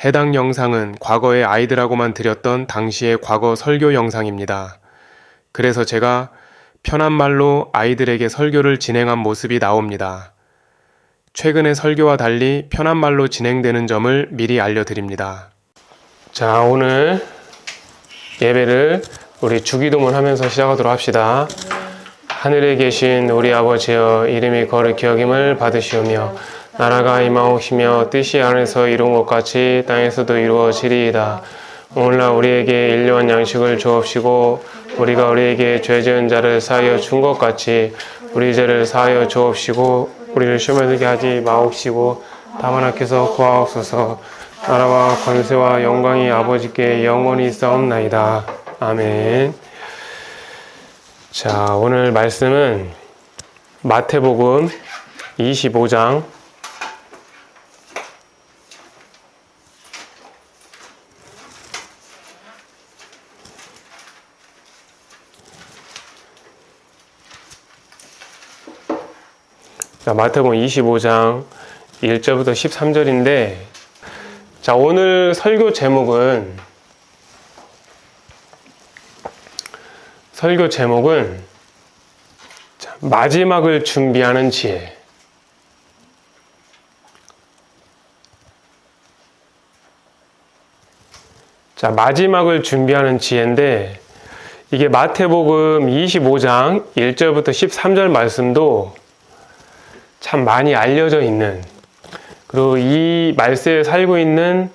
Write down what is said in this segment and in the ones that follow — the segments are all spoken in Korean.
해당 영상은 과거에 아이들하고만 드렸던 당시의 과거 설교 영상입니다. 그래서 제가 편한 말로 아이들에게 설교를 진행한 모습이 나옵니다. 최근의 설교와 달리 편한 말로 진행되는 점을 미리 알려드립니다. 자, 오늘 예배를 우리 주기도문 하면서 시작하도록 합시다. 하늘에 계신 우리 아버지여, 이름이 거룩히 여김을 받으시오며 나라가 임하옵시며 뜻이 하늘에서 이룬 것 같이 땅에서도 이루어지리이다. 오늘날 우리에게 일용할 양식을 주옵시고 우리가 우리에게 죄 지은 자를 사하여 준 것 같이 우리 죄를 사하여 주옵시고 우리를 시험에 들게 하지 마옵시고 다만 하께서 구하옵소서. 나라와 권세와 영광이 아버지께 영원히 있사옵나이다. 아멘. 자, 오늘 말씀은 마태복음 25장 마태복음 25장 1절부터 13절인데, 자, 오늘 설교 제목은 마지막을 준비하는 지혜. 자, 마지막을 준비하는 지혜인데, 이게 마태복음 25장 1절부터 13절 말씀도 참 많이 알려져 있는, 그리고 이 말세에 살고 있는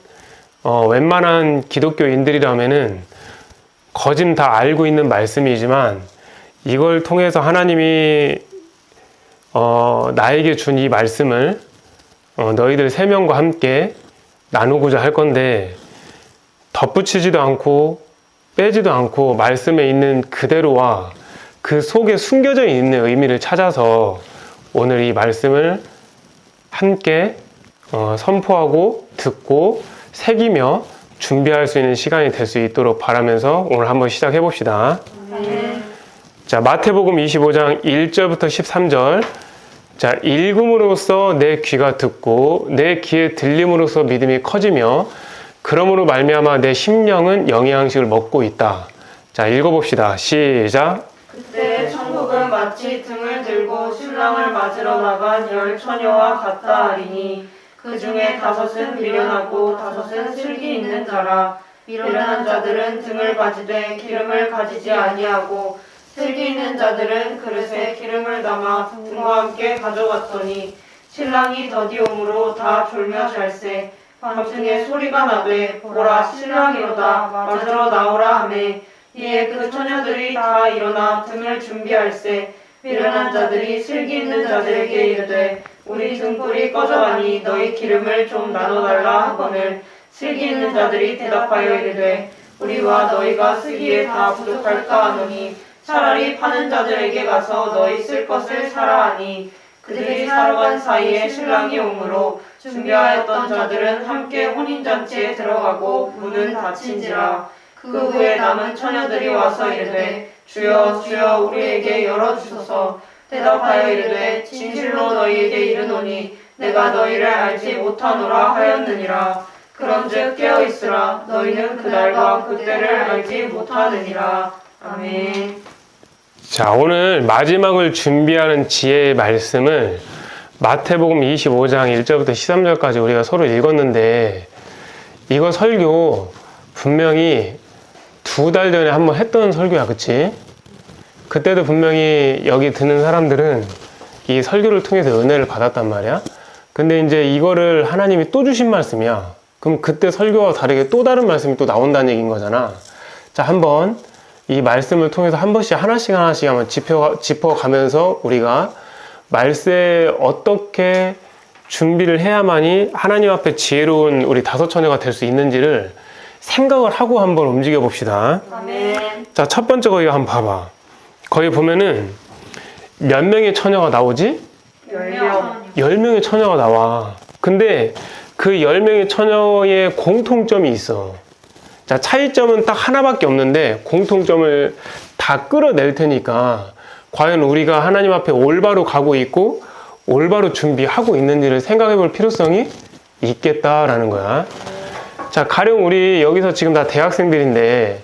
웬만한 기독교인들이라면은 거진 다 알고 있는 말씀이지만, 이걸 통해서 하나님이 나에게 준 이 말씀을 너희들 3명과 함께 나누고자 할 건데, 덧붙이지도 않고 빼지도 않고 말씀에 있는 그대로와 그 속에 숨겨져 있는 의미를 찾아서 오늘 이 말씀을 함께 선포하고 듣고 새기며 준비할 수 있는 시간이 될 수 있도록 바라면서 오늘 한번 시작해 봅시다. 자, 마태복음 25장 1절부터 13절. 자, 읽음으로써 내 귀가 듣고 내 귀에 들림으로써 믿음이 커지며 그러므로 말미암아 내 심령은 영의 양식을 먹고 있다. 자, 읽어봅시다. 시작. 그때 천국은 마치 등을 들고 신랑을 맞으러 나간 10 처녀와 같다 하리니 그 중에 5은 미련하고 5은 슬기 있는 자라. 미련한 자들은 등을 가지되 기름을 가지지 아니하고 슬기 있는 자들은 그릇에 기름을 담아 등과 함께 가져갔더니 신랑이 더디오므로 다 졸며 잘세. 밤중에 소리가 나되 보라 신랑이로다 맞으러 나오라 하매 이에 그 처녀들이 다 일어나 등을 준비할세. 미련한 자들이 슬기 있는 자들에게 이르되 우리 등불이 꺼져가니 너희 기름을 좀 나눠달라 하거늘 슬기 있는 자들이 대답하여 이르되 우리와 너희가 쓰기에 다 부족할까 하노니 차라리 파는 자들에게 가서 너희 쓸 것을 사라 하니 그들이 사러 간 사이에 신랑이 오므로 준비하였던 자들은 함께 혼인잔치에 들어가고 문은 닫힌지라. 그 후에 남은 처녀들이 와서 이르되 주여 주여 우리에게 열어주소서. 대답하여 이르되 진실로 너희에게 이르노니 내가 너희를 알지 못하노라 하였느니라. 그런즉 깨어있으라. 너희는 그날과 그때를 알지 못하느니라. 아멘. 자, 오늘 마지막을 준비하는 지혜의 말씀을 마태복음 25장 1절부터 13절까지 우리가 서로 읽었는데, 이거 설교 분명히 2달 전에 한번 했던 설교야, 그치? 그때도 분명히 여기 듣는 사람들은 이 설교를 통해서 은혜를 받았단 말이야. 근데 이제 이거를 하나님이 또 주신 말씀이야. 그럼 그때 설교와 다르게 또 다른 말씀이 또 나온다는 얘기인 거잖아. 자, 한번 이 말씀을 통해서 한 번씩 하나씩 한번 짚어가면서 우리가 말세에 어떻게 준비를 해야만이 하나님 앞에 지혜로운 우리 5 처녀가 될 수 있는지를 생각을 하고 한번 움직여 봅시다. 아멘. 자, 첫 번째 거 이거 한번 봐봐. 거기 보면은 몇 명의 처녀가 나오지? 10명. 10명의 처녀가 나와. 근데 그 10명의 처녀의 공통점이 있어. 자, 차이점은 딱 하나밖에 없는데 공통점을 다 끌어낼 테니까 과연 우리가 하나님 앞에 올바로 가고 있고 올바로 준비하고 있는지를 생각해 볼 필요성이 있겠다라는 거야. 자, 가령 우리 여기서 지금 다 대학생들인데,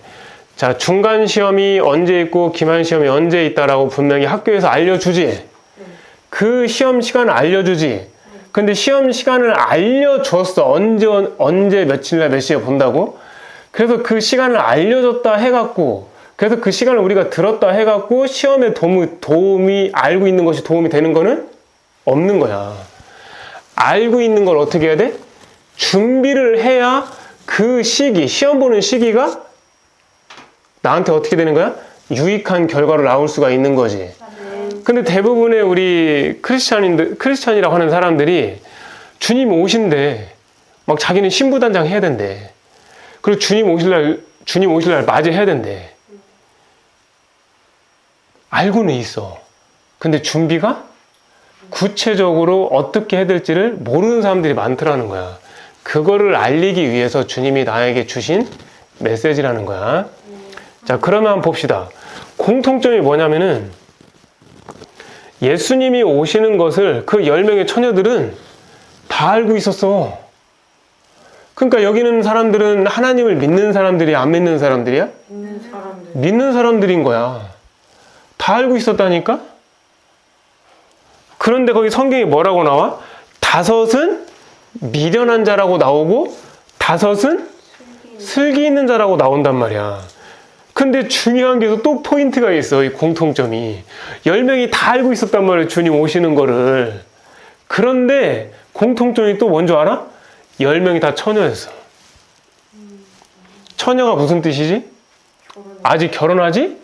자, 중간 시험이 언제 있고 기말 시험이 언제 있다라고 분명히 학교에서 알려주지. 그 시험 시간을 알려주지. 근데 시험 시간을 알려줬어. 언제 며칠날 몇 시에 본다고. 그래서 그 시간을 알려줬다 해갖고, 그래서 그 시간을 우리가 들었다 해갖고 시험에 도움이 알고 있는 것이 도움이 되는 거는 없는 거야. 알고 있는 걸 어떻게 해야 돼? 준비를 해야 그 시기, 시험 보는 시기가 나한테 어떻게 되는 거야? 유익한 결과로 나올 수가 있는 거지. 근데 대부분의 우리 크리스찬이라고 하는 사람들이 주님 오신대. 막 자기는 신부단장 해야 된대. 그리고 주님 오실 날 맞이해야 된대. 알고는 있어. 근데 준비가 구체적으로 어떻게 해야 될지를 모르는 사람들이 많더라는 거야. 그거를 알리기 위해서 주님이 나에게 주신 메시지라는 거야. 자, 그러면 한번 봅시다. 공통점이 뭐냐면은 예수님이 오시는 것을 그 10명의 처녀들은 다 알고 있었어. 그러니까 여기 있는 사람들은 하나님을 믿는 사람들이야, 안 믿는 사람들이야? 믿는 사람들. 믿는 사람들인 거야. 다 알고 있었다니까? 그런데 거기 성경이 뭐라고 나와? 5은 미련한 자라고 나오고 5은 슬기 있는 자라고 나온단 말이야. 근데 중요한 게 또 포인트가 있어. 이 공통점이 10명이 다 알고 있었단 말이야, 주님 오시는 거를. 그런데 공통점이 또 뭔 줄 알아? 10명이 다 처녀였어. 처녀가 무슨 뜻이지? 아직 결혼하지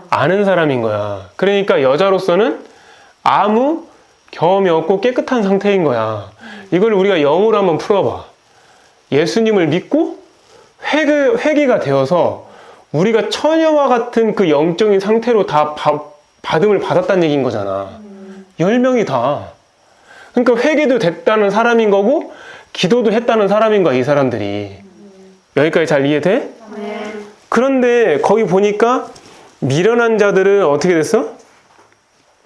않은 사람인 거야. 그러니까 여자로서는 아무 경험이 없고 깨끗한 상태인 거야. 이걸 우리가 영어로 한번 풀어봐. 예수님을 믿고 회개가 되어서 우리가 처녀와 같은 그 영적인 상태로 다 받음을 받았다는 얘기인 거잖아. 10명이 다. 그러니까 회개도 됐다는 사람인 거고 기도도 했다는 사람인 거야, 이 사람들이. 여기까지 잘 이해돼? 네. 그런데 거기 보니까 미련한 자들은 어떻게 됐어?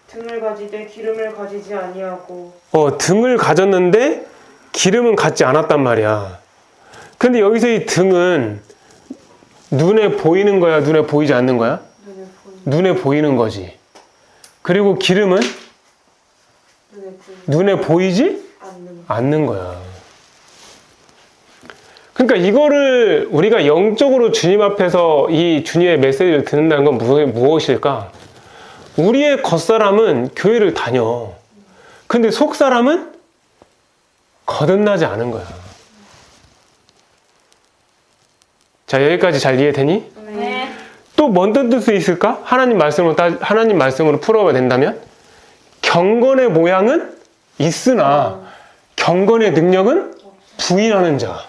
등을 가지되 기름을 가지지 아니하고. 등을 가졌는데 기름은 갖지 않았단 말이야. 근데 여기서 이 등은 눈에 보이는 거야, 눈에 보이지 않는 거야? 눈에 보이는 거지. 그리고 기름은 눈에 보이지 않는 거야. 그러니까 이거를 우리가 영적으로 주님 앞에서 이 주님의 메시지를 듣는다는 건 무엇일까? 우리의 겉사람은 교회를 다녀. 근데 속사람은 거듭나지 않은 거야. 자, 여기까지 잘 이해되니? 네. 또 뭔 뜻이 있을까? 하나님 말씀으로 풀어봐야 된다면? 경건의 모양은 있으나 경건의 능력은 부인하는 자.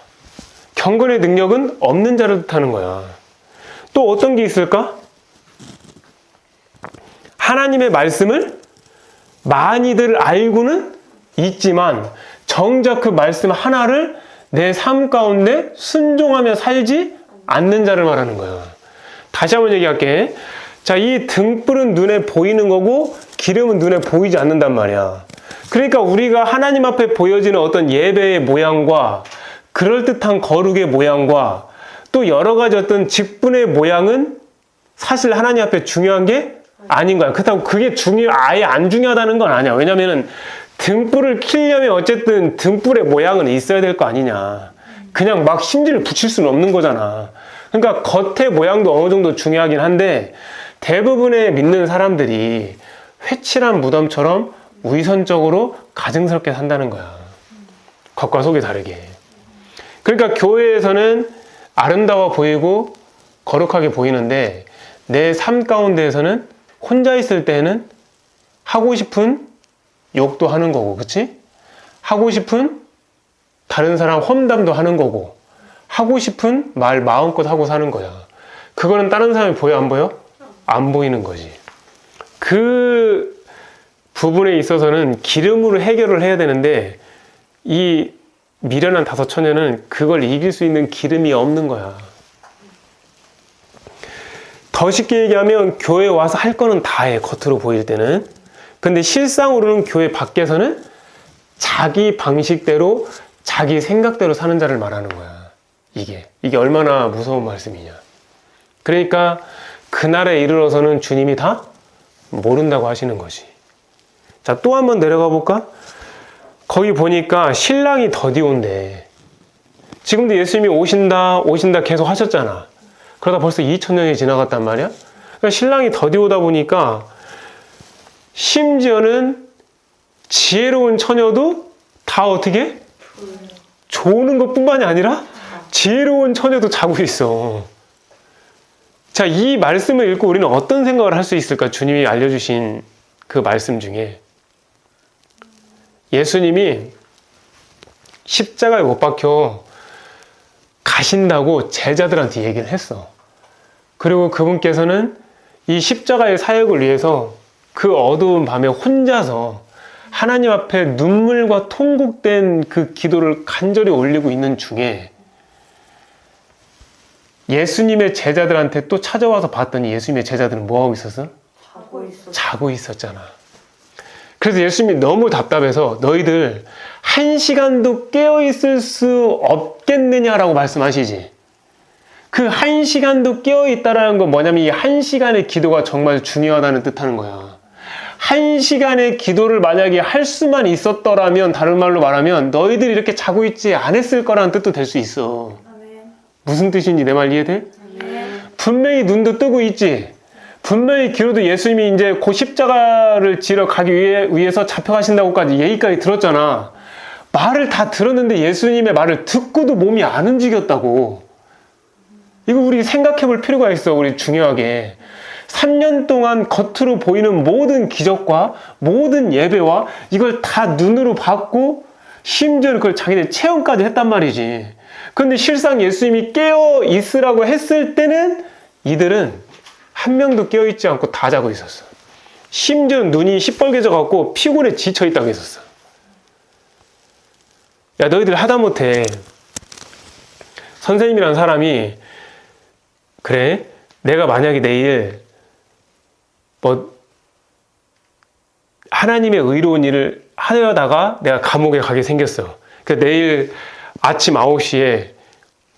경건의 능력은 없는 자를 뜻하는 거야. 또 어떤 게 있을까? 하나님의 말씀을 많이들 알고는 있지만 정작 그 말씀 하나를 내 삶 가운데 순종하며 살지 않는 자를 말하는 거야. 다시 한번 얘기할게. 자, 이 등불은 눈에 보이는 거고 기름은 눈에 보이지 않는단 말이야. 그러니까 우리가 하나님 앞에 보여지는 어떤 예배의 모양과 그럴듯한 거룩의 모양과 또 여러 가지 어떤 직분의 모양은 사실 하나님 앞에 중요한 게 아닌 거야. 그렇다고 그게 아예 안 중요하다는 건 아니야. 왜냐면은 등불을 켜려면 어쨌든 등불의 모양은 있어야 될 거 아니냐. 그냥 막 심지를 붙일 수는 없는 거잖아. 그러니까 겉의 모양도 어느 정도 중요하긴 한데 대부분의 믿는 사람들이 회칠한 무덤처럼 위선적으로 가증스럽게 산다는 거야. 겉과 속이 다르게. 그러니까 교회에서는 아름다워 보이고 거룩하게 보이는데 내 삶 가운데에서는 혼자 있을 때는 하고 싶은 욕도 하는 거고, 그치? 하고 싶은 다른 사람 험담도 하는 거고, 하고 싶은 말 마음껏 하고 사는 거야. 그거는 다른 사람이 보여, 안 보여? 안 보이는 거지. 그 부분에 있어서는 기름으로 해결을 해야 되는데 이 미련한 5 처녀는 그걸 이길 수 있는 기름이 없는 거야. 더 쉽게 얘기하면 교회에 와서 할 거는 다 해, 겉으로 보일 때는. 근데 실상으로는 교회 밖에서는 자기 방식대로 자기 생각대로 사는 자를 말하는 거야. 이게 얼마나 무서운 말씀이냐. 그러니까 그날에 이르러서는 주님이 다 모른다고 하시는 것이. 자, 또 한번 내려가 볼까? 거기 보니까 신랑이 더디 온대. 지금도 예수님이 오신다 계속 하셨잖아. 그러다 벌써 2000년이 지나갔단 말이야. 그러니까 신랑이 더디 오다 보니까 심지어는 지혜로운 처녀도 다 어떻게? 조는 것뿐만이 아니라 지혜로운 처녀도 자고 있어. 자, 이 말씀을 읽고 우리는 어떤 생각을 할 수 있을까? 주님이 알려주신 그 말씀 중에 예수님이 십자가에 못 박혀 가신다고 제자들한테 얘기를 했어. 그리고 그분께서는 이 십자가의 사역을 위해서 그 어두운 밤에 혼자서 하나님 앞에 눈물과 통곡된 그 기도를 간절히 올리고 있는 중에 예수님의 제자들한테 또 찾아와서 봤더니 예수님의 제자들은 뭐하고 있었어? 자고 있었잖아. 그래서 예수님이 너무 답답해서 너희들 1시간도 깨어있을 수 없겠느냐라고 말씀하시지. 그 1시간도 깨어있다라는 건 뭐냐면 이 1시간의 기도가 정말 중요하다는 뜻하는 거야. 1시간의 기도를 만약에 할 수만 있었더라면, 다른 말로 말하면 너희들이 이렇게 자고 있지 않았을 거라는 뜻도 될 수 있어. 무슨 뜻인지 내 말 이해돼? 분명히 눈도 뜨고 있지. 분명히 귀로도 예수님이 이제 곧 십자가를 지러 가기 위해서 잡혀가신다고까지 얘기까지 들었잖아. 말을 다 들었는데 예수님의 말을 듣고도 몸이 안 움직였다고. 이거 우리 생각해 볼 필요가 있어. 우리 중요하게. 3년 동안 겉으로 보이는 모든 기적과 모든 예배와 이걸 다 눈으로 봤고 심지어 그걸 자기네 체험까지 했단 말이지. 그런데 실상 예수님이 깨어 있으라고 했을 때는 이들은 한 명도 깨어 있지 않고 다 자고 있었어. 심지어 눈이 시뻘개져 갖고 피곤에 지쳐 있다고 했었어. 야, 너희들 하다못해 선생님이란 사람이 그래, 내가 만약에 내일 하나님의 의로운 일을 하려다가 내가 감옥에 가게 생겼어. 그러니까 내일 아침 9시에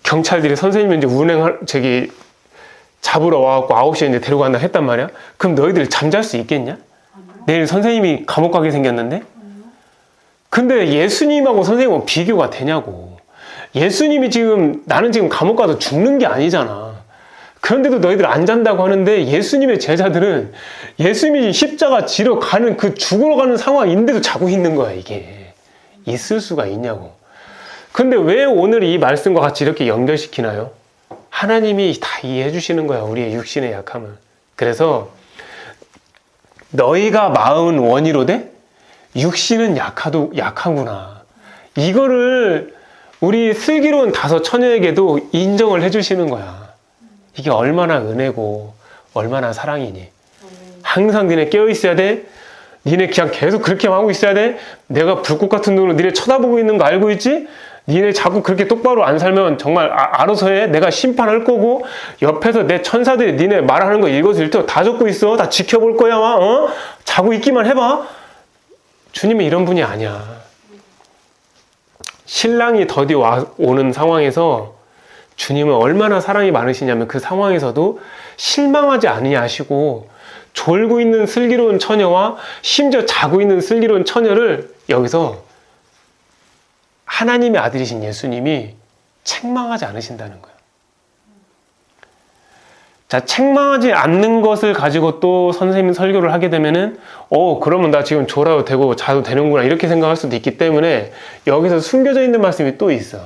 경찰들이 선생님 이제 잡으러 와갖고 9시에 이제 데리고 간다 했단 말이야. 그럼 너희들 잠잘 수 있겠냐? 내일 선생님이 감옥 가게 생겼는데? 근데 예수님하고 선생님하고 비교가 되냐고. 예수님이 나는 지금 감옥 가서 죽는 게 아니잖아. 그런데도 너희들 안 잔다고 하는데 예수님의 제자들은 예수님이 십자가 지러 가는 그 죽으러 가는 상황인데도 자고 있는 거야. 이게 있을 수가 있냐고. 근데 왜 오늘 이 말씀과 같이 이렇게 연결시키나요? 하나님이 다 이해해 주시는 거야. 우리의 육신의 약함을. 그래서 너희가 마음은 원이로되 육신은 약하구나. 이거를 우리 슬기로운 다섯 처녀에게도 인정을 해 주시는 거야. 이게 얼마나 은혜고 얼마나 사랑이니. 항상 니네 깨어 있어야 돼. 니네 그냥 계속 그렇게 하고 있어야 돼. 내가 불꽃 같은 눈으로 니네 쳐다보고 있는 거 알고 있지? 니네 자꾸 그렇게 똑바로 안 살면 정말 알아서 해. 내가 심판할 거고 옆에서 내 천사들이 니네 말하는 거 일거수일투 다 적고 있어. 다 지켜볼 거야. 자고 있기만 해봐. 주님은 이런 분이 아니야. 신랑이 더디 오는 상황에서 주님은 얼마나 사랑이 많으시냐면 그 상황에서도 실망하지 않으냐 하시고 졸고 있는 슬기로운 처녀와 심지어 자고 있는 슬기로운 처녀를 여기서 하나님의 아들이신 예수님이 책망하지 않으신다는 거예요. 자, 책망하지 않는 것을 가지고 또 선생님 설교를 하게 되면은 그러면 나 지금 졸아도 되고 자도 되는구나 이렇게 생각할 수도 있기 때문에 여기서 숨겨져 있는 말씀이 또 있어.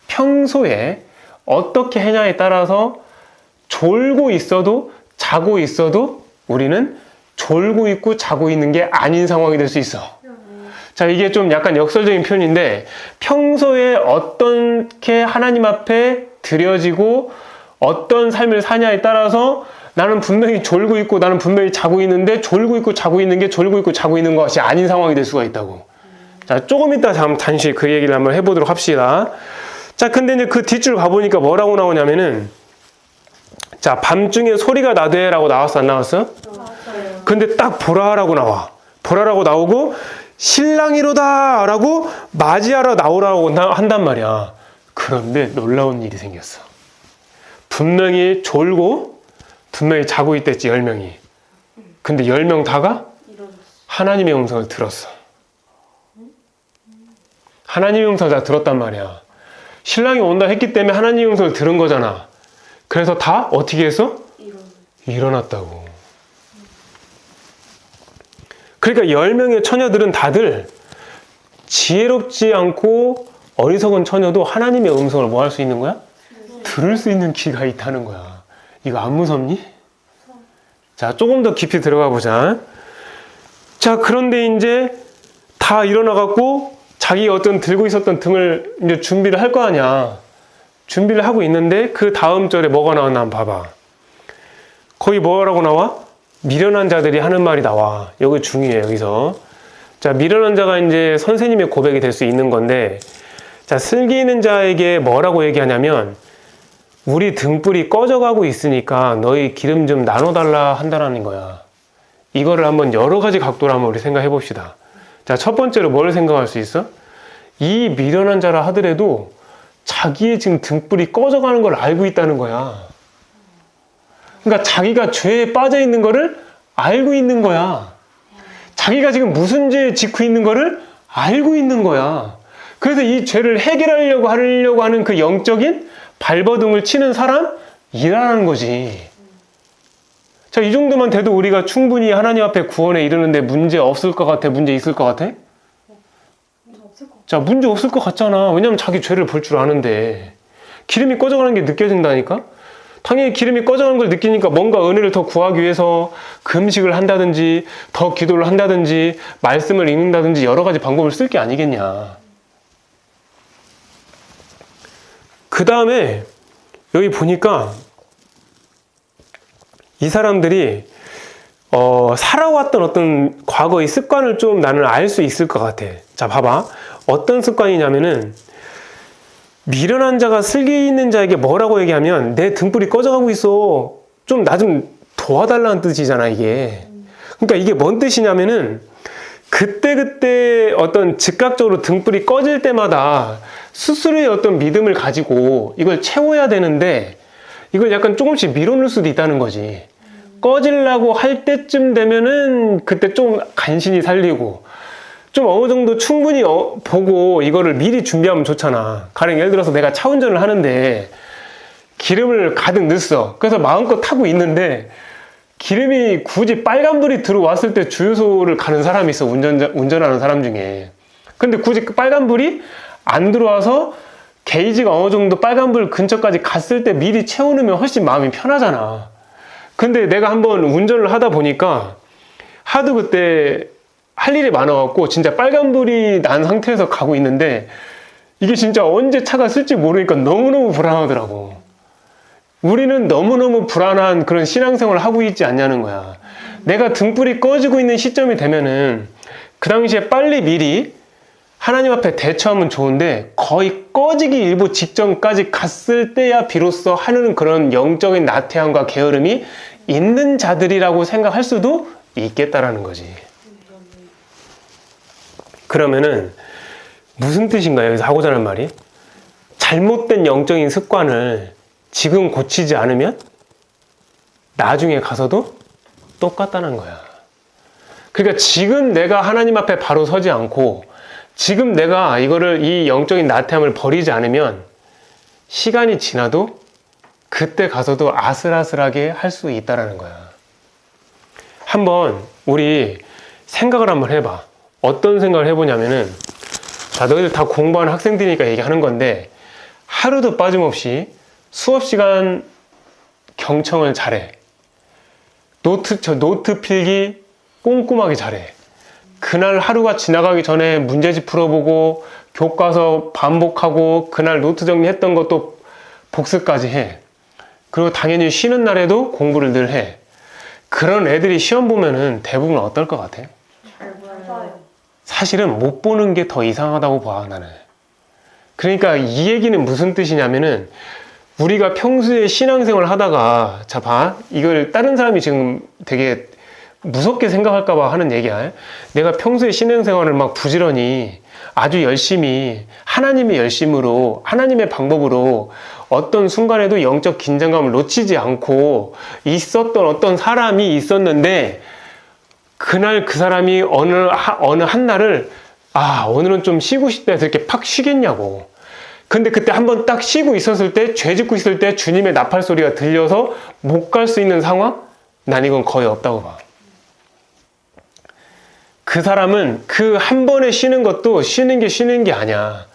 평소에 어떻게 하냐에 따라서 졸고 있어도 자고 있어도 우리는 졸고 있고 자고 있는 게 아닌 상황이 될 수 있어. 자, 이게 좀 약간 역설적인 표현인데 평소에 어떻게 하나님 앞에 드려지고 어떤 삶을 사냐에 따라서 나는 분명히 졸고 있고 나는 분명히 자고 있는데 졸고 있고 자고 있는 게 졸고 있고 자고 있는 것이 아닌 상황이 될 수가 있다고. 자, 조금 이따 잠시 그 얘기를 한번 해보도록 합시다. 자, 근데 이제 그 뒷줄 가보니까 뭐라고 나오냐면은, 자, 밤중에 소리가 나되라고 나왔어, 안 나왔어? 맞아요. 근데 딱 보라라고 나와. 보라라고 나오고, 신랑이로다! 라고 맞이하러 나오라고 한단 말이야. 그런데 놀라운 일이 생겼어. 분명히 졸고 분명히 자고 있댔지, 10명이. 근데 10명 다가 하나님의 음성을 들었어. 하나님의 음성을 다 들었단 말이야. 신랑이 온다 했기 때문에 하나님의 음성을 들은 거잖아. 그래서 다 어떻게 했어? 일어났다고. 그러니까 10명의 처녀들은 다들 지혜롭지 않고 어리석은 처녀도 하나님의 음성을 뭐 할 수 있는 거야? 들을 수 있는 귀가 있다는 거야. 이거 안 무섭니? 자, 조금 더 깊이 들어가 보자. 자, 그런데 이제 다 일어나갖고 자기 어떤 들고 있었던 등을 이제 준비를 할 거 아니야. 준비를 하고 있는데 그 다음 절에 뭐가 나왔나 한번 봐봐. 거기 뭐라고 나와? 미련한 자들이 하는 말이 나와. 여기 중요해, 여기서. 자, 미련한 자가 이제 선생님의 고백이 될 수 있는 건데, 자, 슬기 있는 자에게 뭐라고 얘기하냐면, 우리 등불이 꺼져가고 있으니까 너희 기름 좀 나눠달라 한다라는 거야. 이거를 한번 여러 가지 각도로 한번 우리 생각해 봅시다. 자, 첫 번째로 뭘 생각할 수 있어? 이 미련한 자라 하더라도 자기의 지금 등불이 꺼져가는 걸 알고 있다는 거야. 그러니까 자기가 죄에 빠져 있는 거를 알고 있는 거야. 자기가 지금 무슨 죄에 짓고 있는 거를 알고 있는 거야. 그래서 이 죄를 해결하려고 하는 그 영적인 발버둥을 치는 사람이라는 거지. 자, 이 정도만 돼도 우리가 충분히 하나님 앞에 구원에 이르는데 문제 없을 것 같아? 문제 있을 것 같아? 자, 문제 없을 것 같잖아. 왜냐면 자기 죄를 볼 줄 아는데. 기름이 꺼져가는 게 느껴진다니까? 당연히 기름이 꺼져가는 걸 느끼니까 뭔가 은혜를 더 구하기 위해서 금식을 한다든지 더 기도를 한다든지 말씀을 읽는다든지 여러 가지 방법을 쓸 게 아니겠냐. 그 다음에 여기 보니까 이 사람들이 살아왔던 어떤 과거의 습관을 좀 나는 알 수 있을 것 같아. 자, 봐봐. 어떤 습관이냐면은 미련한 자가 슬기 있는 자에게 뭐라고 얘기하면 내 등불이 꺼져가고 있어. 좀 나 좀 도와달라는 뜻이잖아, 이게. 그러니까 이게 뭔 뜻이냐면은 그때그때 어떤 즉각적으로 등불이 꺼질 때마다 스스로의 어떤 믿음을 가지고 이걸 채워야 되는데 이걸 약간 조금씩 밀어놓을 수도 있다는 거지. 꺼지려고 할 때쯤 되면은 그때 좀 간신히 살리고 좀 어느 정도 충분히 보고 이거를 미리 준비하면 좋잖아. 가령 예를 들어서 내가 차 운전을 하는데 기름을 가득 넣었어. 그래서 마음껏 타고 있는데 기름이 굳이 빨간불이 들어왔을 때 주유소를 가는 사람이 있어. 운전하는 사람 중에. 근데 굳이 그 빨간불이 안 들어와서 게이지가 어느 정도 빨간불 근처까지 갔을 때 미리 채워놓으면 훨씬 마음이 편하잖아. 근데 내가 한번 운전을 하다 보니까 하도 그때 할 일이 많아갖고 진짜 빨간불이 난 상태에서 가고 있는데 이게 진짜 언제 차가 쓸지 모르니까 너무너무 불안하더라고. 우리는 너무너무 불안한 그런 신앙생활을 하고 있지 않냐는 거야. 내가 등불이 꺼지고 있는 시점이 되면은 그 당시에 빨리 미리 하나님 앞에 대처하면 좋은데 거의 꺼지기 일보 직전까지 갔을 때야 비로소 하는 그런 영적인 나태함과 게으름이 있는 자들이라고 생각할 수도 있겠다라는 거지. 그러면은 무슨 뜻인가요? 여기서 하고자 하는 말이? 잘못된 영적인 습관을 지금 고치지 않으면 나중에 가서도 똑같다는 거야. 그러니까 지금 내가 하나님 앞에 바로 서지 않고 지금 내가 이 영적인 나태함을 버리지 않으면 시간이 지나도 그때 가서도 아슬아슬하게 할 수 있다는 거야. 한번 우리 생각을 한번 해봐. 어떤 생각을 해보냐면은 자, 너희들 다 공부하는 학생들이니까 얘기하는 건데 하루도 빠짐없이 수업 시간 경청을 잘해. 노트 필기 꼼꼼하게 잘해. 그날 하루가 지나가기 전에 문제집 풀어보고 교과서 반복하고 그날 노트 정리했던 것도 복습까지 해. 그리고 당연히 쉬는 날에도 공부를 늘 해. 그런 애들이 시험 보면은 대부분 어떨 것 같아? 잘 봐요. 사실은 못 보는 게 더 이상하다고 봐, 나는. 그러니까 이 얘기는 무슨 뜻이냐면은 우리가 평소에 신앙생활 하다가 자, 봐. 이걸 다른 사람이 지금 되게 무섭게 생각할까봐 하는 얘기야. 내가 평소에 신앙생활을 막 부지런히 아주 열심히 하나님의 열심으로 하나님의 방법으로 어떤 순간에도 영적 긴장감을 놓치지 않고 있었던 어떤 사람이 있었는데 그날 그 사람이 어느 한 날을 오늘은 좀 쉬고 싶다 해서 이렇게 팍 쉬겠냐고. 근데 그때 한번 딱 쉬고 있었을 때 죄 짓고 있을 때 주님의 나팔 소리가 들려서 못 갈 수 있는 상황? 난 이건 거의 없다고 봐. 그 사람은 그 한 번에 쉬는 것도 쉬는 게 아니야.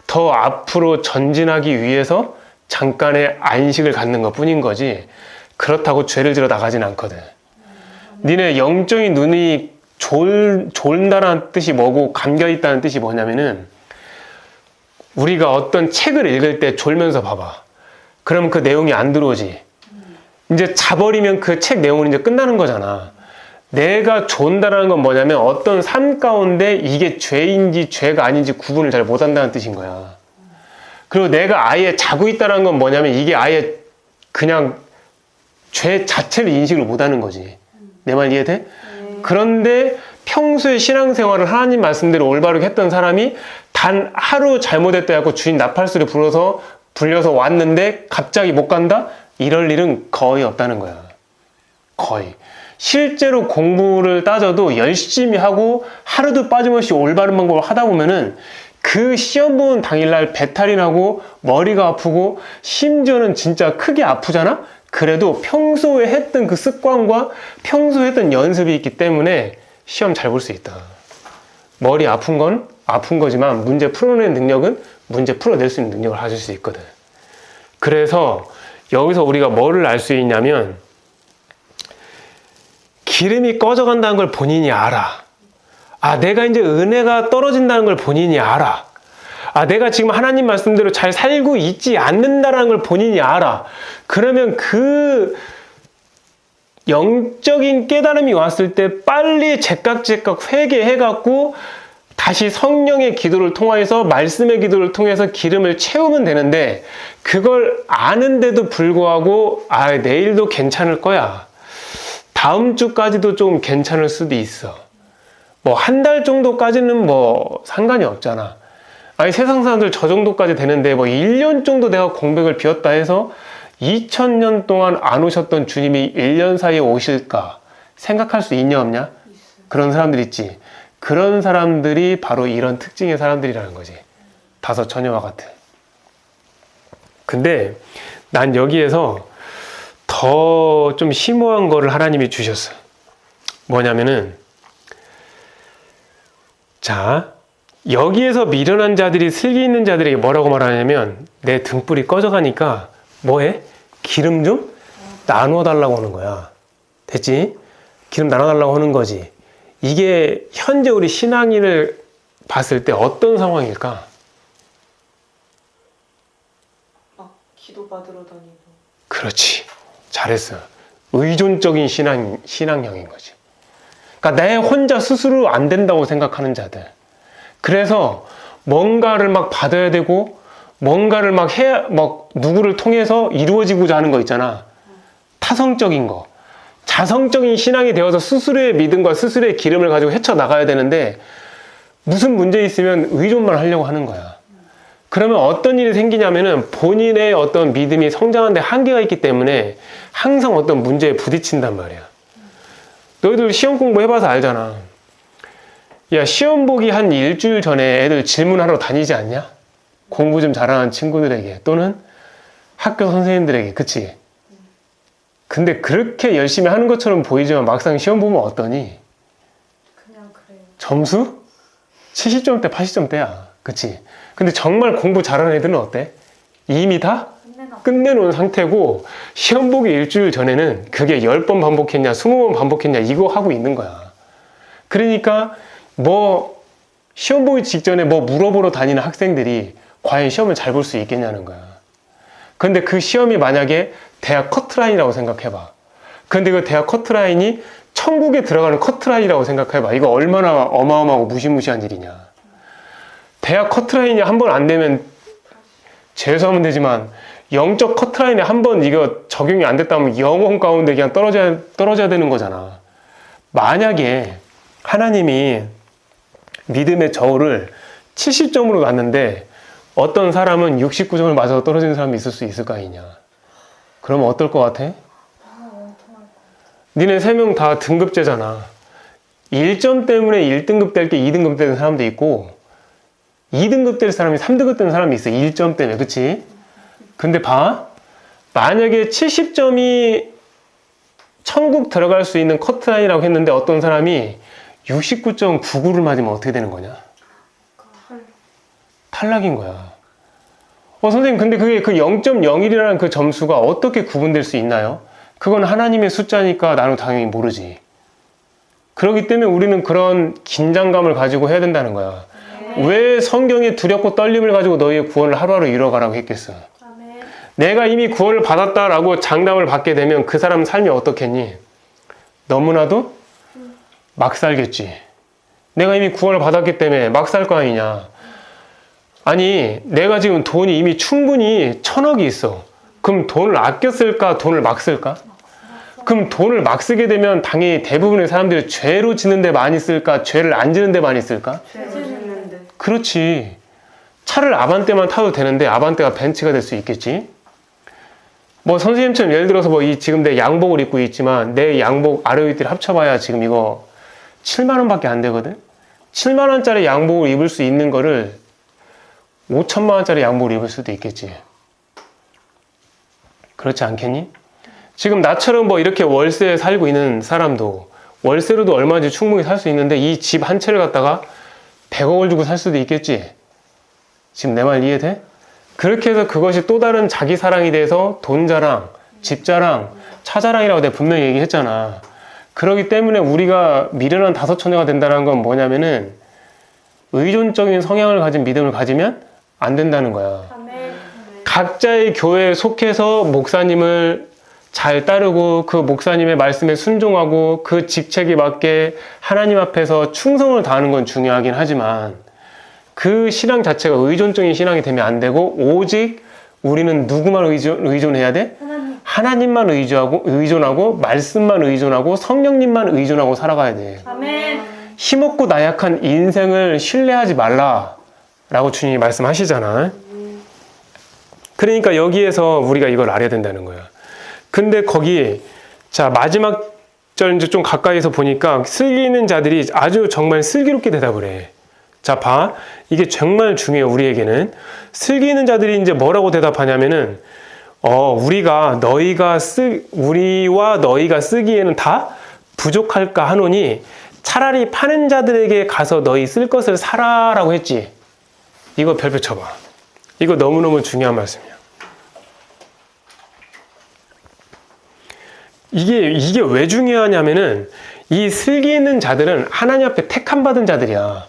더 앞으로 전진하기 위해서 잠깐의 안식을 갖는 것 뿐인 거지. 그렇다고 죄를 지러 나가진 않거든. 니네 영적인 눈이 졸다라는 뜻이 뭐고 감겨있다는 뜻이 뭐냐면은 우리가 어떤 책을 읽을 때 졸면서 봐봐. 그러면 그 내용이 안 들어오지. 이제 자버리면 그 책 내용은 이제 끝나는 거잖아. 내가 존다라는 건 뭐냐면 어떤 삶 가운데 이게 죄인지 죄가 아닌지 구분을 잘 못한다는 뜻인 거야. 그리고 내가 아예 자고 있다는 건 뭐냐면 이게 아예 그냥 죄 자체를 인식을 못하는 거지. 내 말 이해돼? 그런데 평소에 신앙생활을 하나님 말씀대로 올바르게 했던 사람이 단 하루 잘못했다 해갖고 주인 나팔소리 불려서 왔는데 갑자기 못 간다? 이럴 일은 거의 없다는 거야. 거의. 실제로 공부를 따져도 열심히 하고 하루도 빠짐없이 올바른 방법을 하다 보면은 그 시험 보는 당일날 배탈이 나고 머리가 아프고 심지어는 진짜 크게 아프잖아? 그래도 평소에 했던 그 습관과 평소에 했던 연습이 있기 때문에 시험 잘 볼 수 있다. 머리 아픈 건 아픈 거지만 문제 풀어내는 능력은 문제 풀어낼 수 있는 능력을 가질 수 있거든. 그래서 여기서 우리가 뭐를 알 수 있냐면 기름이 꺼져간다는 걸 본인이 알아. 내가 이제 은혜가 떨어진다는 걸 본인이 알아. 내가 지금 하나님 말씀대로 잘 살고 있지 않는다는 걸 본인이 알아. 그러면 그 영적인 깨달음이 왔을 때 빨리 제깍제깍 회개해갖고 다시 성령의 기도를 통해서 말씀의 기도를 통해서 기름을 채우면 되는데 그걸 아는데도 불구하고 내일도 괜찮을 거야. 다음 주까지도 좀 괜찮을 수도 있어. 뭐 한 달 정도까지는 뭐 상관이 없잖아. 세상 사람들 저 정도까지 되는데 뭐 1년 정도 내가 공백을 비웠다 해서 2000년 동안 안 오셨던 주님이 1년 사이에 오실까 생각할 수 있냐 없냐? 그런 사람들 있지. 그런 사람들이 바로 이런 특징의 사람들이라는 거지. 다섯 처녀와 같은. 근데 난 여기에서 더 좀 심오한 거를 하나님이 주셨어. 뭐냐면은 자, 여기에서 미련한 자들이 슬기 있는 자들에게 뭐라고 말하냐면 내 등불이 꺼져가니까 뭐해? 기름 좀 나누어 달라고 하는 거야. 됐지? 기름 나눠 달라고 하는 거지. 이게 현재 우리 신앙인을 봤을 때 어떤 상황일까? 기도 받으러 다니고. 그렇지. 잘했어. 의존적인 신앙형인 거지. 그러니까 내 혼자 스스로 안 된다고 생각하는 자들. 그래서 뭔가를 막 받아야 되고 뭔가를 막 누구를 통해서 이루어지고자 하는 거 있잖아. 타성적인 거. 자성적인 신앙이 되어서 스스로의 믿음과 스스로의 기름을 가지고 헤쳐나가야 되는데 무슨 문제 있으면 의존만 하려고 하는 거야. 그러면 어떤 일이 생기냐면은 본인의 어떤 믿음이 성장하는 데 한계가 있기 때문에 항상 어떤 문제에 부딪힌단 말이야. 너희들 시험 공부 해봐서 알잖아. 야, 시험 보기 한 일주일 전에 애들 질문하러 다니지 않냐? 공부 좀 잘하는 친구들에게 또는 학교 선생님들에게. 그치? 근데 그렇게 열심히 하는 것처럼 보이지만 막상 시험 보면 어떠니? 그냥 그래요. 점수? 70점대, 80점대야. 그치? 근데 정말 공부 잘하는 애들은 어때? 이미 다 끝내놓은 상태고 시험 보기 일주일 전에는 그게 10번 반복했냐 20번 반복했냐 이거 하고 있는 거야. 그러니까 뭐 시험 보기 직전에 뭐 물어보러 다니는 학생들이 과연 시험을 잘 볼 수 있겠냐는 거야. 근데 그 시험이 만약에 대학 커트라인이라고 생각해봐. 근데 그 대학 커트라인이 천국에 들어가는 커트라인이라고 생각해봐. 이거 얼마나 어마어마하고 무시무시한 일이냐. 대학 커트라인이 한 번 안 되면 재수하면 되지만 영적 커트라인에 한 번 이거 적용이 안 됐다면 영혼 가운데 그냥 떨어져야 되는 거잖아. 만약에 하나님이 믿음의 저울을 70점으로 났는데 어떤 사람은 69점을 맞아서 떨어지는 사람이 있을 수 있을 거 아니냐. 그러면 어떨 것 같아? 니네 3명 다 등급제잖아. 1점 때문에 1등급 될 게 2등급 되는 사람도 있고 2등급 될 사람이 3등급 되는 사람이 있어. 1점 때문에. 그치? 근데 봐. 만약에 70점이 천국 들어갈 수 있는 커트라인이라고 했는데 어떤 사람이 69.99를 맞으면 어떻게 되는 거냐? 탈락인 거야. 선생님, 근데 그게 그 0.01이라는 그 점수가 어떻게 구분될 수 있나요? 그건 하나님의 숫자니까 나는 당연히 모르지. 그렇기 때문에 우리는 그런 긴장감을 가지고 해야 된다는 거야. 왜 성경에 두렵고 떨림을 가지고 너희의 구원을 하루하루 이뤄가라고 했겠어? 내가 이미 구원을 받았다라고 장담을 받게 되면 그 사람 삶이 어떻겠니? 너무나도 막 살겠지. 내가 이미 구원을 받았기 때문에 막 살 거 아니냐. 아니, 내가 지금 돈이 이미 충분히 1000억이 있어. 그럼 돈을 아껴 쓸까? 돈을 막 쓸까? 그럼 돈을 막 쓰게 되면 당연히 대부분의 사람들이 죄로 짓는 데 많이 쓸까? 죄를 안 지는 데 많이 쓸까? 죄로 짓는데. 그렇지. 차를 아반떼만 타도 되는데 아반떼가 벤츠가 될 수 있겠지? 뭐 선생님처럼 예를 들어서 뭐 지금 내 양복을 입고 있지만 내 양복 아래위를 합쳐봐야 지금 이거 7만 원밖에 안 되거든? 7만 원짜리 양복을 입을 수 있는 거를 5천만 원짜리 양복을 입을 수도 있겠지. 그렇지 않겠니? 지금 나처럼 뭐 이렇게 월세에 살고 있는 사람도 월세로도 얼마든지 충분히 살 수 있는데 이 집 한 채를 갖다가 100억을 주고 살 수도 있겠지. 지금 내 말 이해돼? 그렇게 해서 그것이 또 다른 자기 사랑이 돼서 돈 자랑, 집 자랑, 차 자랑이라고 내가 분명히 얘기했잖아. 그렇기 때문에 우리가 미련한 다섯 처녀가 된다는 건 뭐냐면은 의존적인 성향을 가진 믿음을 가지면 안 된다는 거야. 각자의 교회에 속해서 목사님을 잘 따르고 그 목사님의 말씀에 순종하고 그 직책에 맞게 하나님 앞에서 충성을 다하는 건 중요하긴 하지만 그 신앙 자체가 의존적인 신앙이 되면 안 되고 오직 우리는 누구만 의존해야 돼? 하나님만 의존하고 말씀만 의존하고 성령님만 의존하고 살아가야 돼. 아멘. 힘없고 나약한 인생을 신뢰하지 말라라고 주님이 말씀하시잖아. 그러니까 여기에서 우리가 이걸 알아야 된다는 거야. 근데 거기 자 마지막 절 이제 좀 가까이서 보니까 슬기 있는 자들이 아주 정말 슬기롭게 대답을 해. 자, 봐. 이게 정말 중요해요, 우리에게는. 슬기 있는 자들이 이제 뭐라고 대답하냐면은, 우리와 너희가 쓰기에는 다 부족할까 하노니 차라리 파는 자들에게 가서 너희 쓸 것을 사라라고 했지. 이거 별표 쳐봐. 이거 너무너무 중요한 말씀이야. 이게 왜 중요하냐면은 이 슬기 있는 자들은 하나님 앞에 택함 받은 자들이야.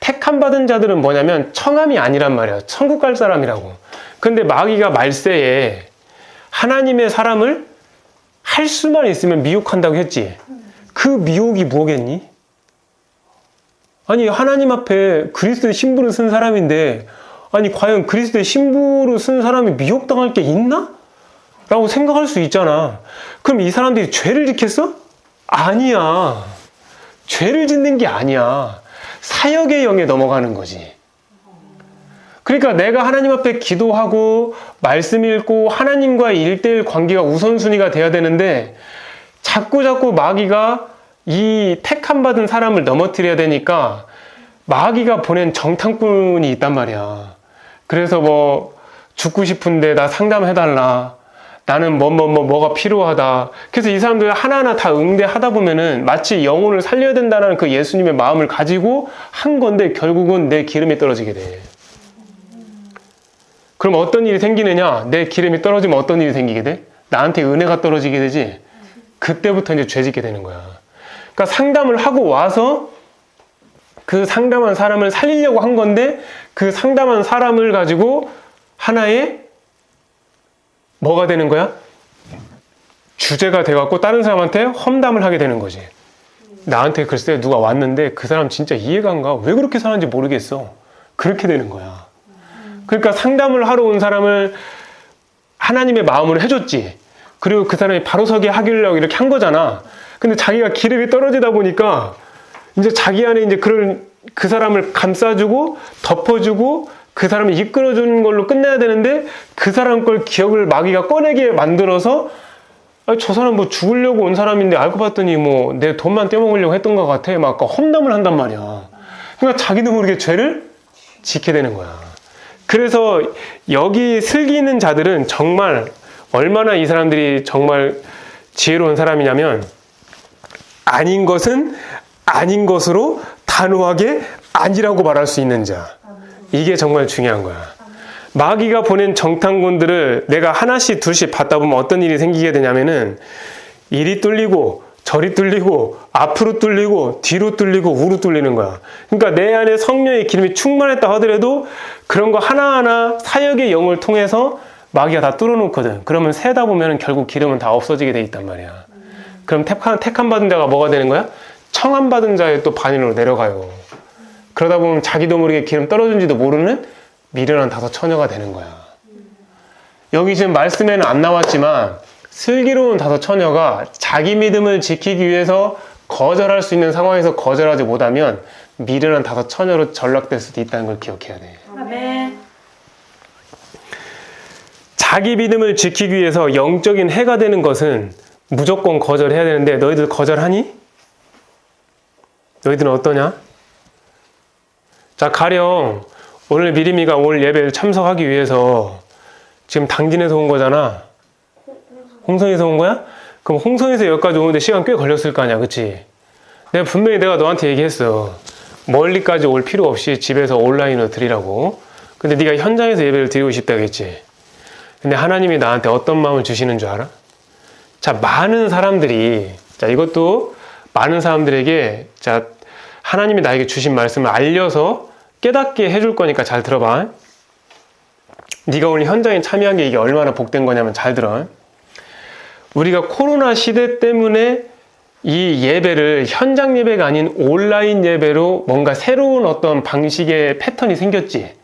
택함 받은 자들은 뭐냐면 청함이 아니란 말이야. 천국 갈 사람이라고. 근데 마귀가 말세에 하나님의 사람을 할 수만 있으면 미혹한다고 했지. 그 미혹이 뭐겠니? 아니 하나님 앞에 그리스도의 신부를 쓴 사람인데 아니 과연 그리스도의 신부를 쓴 사람이 미혹당할 게 있나? 라고 생각할 수 있잖아. 그럼 이 사람들이 죄를 짓겠어? 아니야. 죄를 짓는 게 아니야. 사역의 영에 넘어가는 거지. 그러니까 내가 하나님 앞에 기도하고 말씀 읽고 하나님과의 1:1 관계가 우선순위가 돼야 되는데 자꾸 마귀가 이 택함 받은 사람을 넘어뜨려야 되니까 마귀가 보낸 정탐꾼이 있단 말이야. 그래서 뭐 죽고 싶은데 나 상담해달라. 나는 뭐가 필요하다. 그래서 이 사람들 하나하나 다 응대하다 보면은 마치 영혼을 살려야 된다는 그 예수님의 마음을 가지고 한 건데 결국은 내 기름이 떨어지게 돼. 그럼 어떤 일이 생기느냐? 내 기름이 떨어지면 어떤 일이 생기게 돼? 나한테 은혜가 떨어지게 되지? 그때부터 이제 죄 짓게 되는 거야. 그러니까 상담을 하고 와서 그 상담한 사람을 살리려고 한 건데 그 상담한 사람을 가지고 하나의 뭐가 되는 거야? 주제가 돼갖고 다른 사람한테 험담을 하게 되는 거지. 나한테 글쎄 누가 왔는데 그 사람 진짜 이해가 안 가. 왜 그렇게 사는지 모르겠어. 그렇게 되는 거야. 그러니까 상담을 하러 온 사람을 하나님의 마음으로 해줬지. 그리고 그 사람이 바로 서게 하기려고 이렇게 한 거잖아. 근데 자기가 기름이 떨어지다 보니까 이제 자기 안에 이제 그런 그 사람을 감싸주고 덮어주고 그 사람을 이끌어주는 걸로 끝내야 되는데 그 사람 걸 기억을 마귀가 꺼내게 만들어서 저 사람 뭐 죽으려고 온 사람인데 알고 봤더니 뭐 내 돈만 떼먹으려고 했던 것 같아. 막 험담을 한단 말이야. 그러니까 자기도 모르게 죄를 짓게 되는 거야. 그래서 여기 슬기는 자들은 정말 얼마나 이 사람들이 정말 지혜로운 사람이냐면 아닌 것은 아닌 것으로 단호하게 아니라고 말할 수 있는 자. 이게 정말 중요한 거야. 마귀가 보낸 정탐꾼들을 내가 하나씩 둘씩 받다 보면 어떤 일이 생기게 되냐면은 이리 뚫리고 저리 뚫리고 앞으로 뚫리고 뒤로 뚫리고 우로 뚫리는 거야. 그러니까 내 안에 성령의 기름이 충만했다 하더라도 그런 거 하나하나 사역의 영을 통해서 마귀가 다 뚫어놓거든. 그러면 세다 보면 결국 기름은 다 없어지게 돼 있단 말이야. 그럼 택함 받은 자가 뭐가 되는 거야? 청함 받은 자의 또 반인으로 내려가요. 그러다 보면 자기도 모르게 기름 떨어진지도 모르는 미련한 다섯 처녀가 되는 거야. 여기 지금 말씀에는 안 나왔지만 슬기로운 다섯 처녀가 자기 믿음을 지키기 위해서 거절할 수 있는 상황에서 거절하지 못하면 미련한 다섯 처녀로 전락될 수도 있다는 걸 기억해야 돼. 아멘. 자기 믿음을 지키기 위해서 영적인 해가 되는 것은 무조건 거절해야 되는데 너희들 거절하니? 너희들은 어떠냐? 자, 가령 오늘 미리미가 오늘 예배를 참석하기 위해서 지금 당진에서 온 거잖아. 홍성에서 온 거야? 그럼 홍성에서 여기까지 오는데 시간 꽤 걸렸을 거 아니야, 그치? 분명히 내가 너한테 얘기했어. 멀리까지 올 필요 없이 집에서 온라인으로 드리라고. 근데 네가 현장에서 예배를 드리고 싶다겠지. 근데 하나님이 나한테 어떤 마음을 주시는 줄 알아? 자, 많은 사람들이, 자, 이것도 많은 사람들에게, 자, 하나님이 나에게 주신 말씀을 알려서 깨닫게 해줄 거니까 잘 들어봐. 네가 오늘 현장에 참여한 게 이게 얼마나 복된 거냐면 잘 들어. 우리가 코로나 시대 때문에 이 예배를 현장 예배가 아닌 온라인 예배로 뭔가 새로운 어떤 방식의 패턴이 생겼지.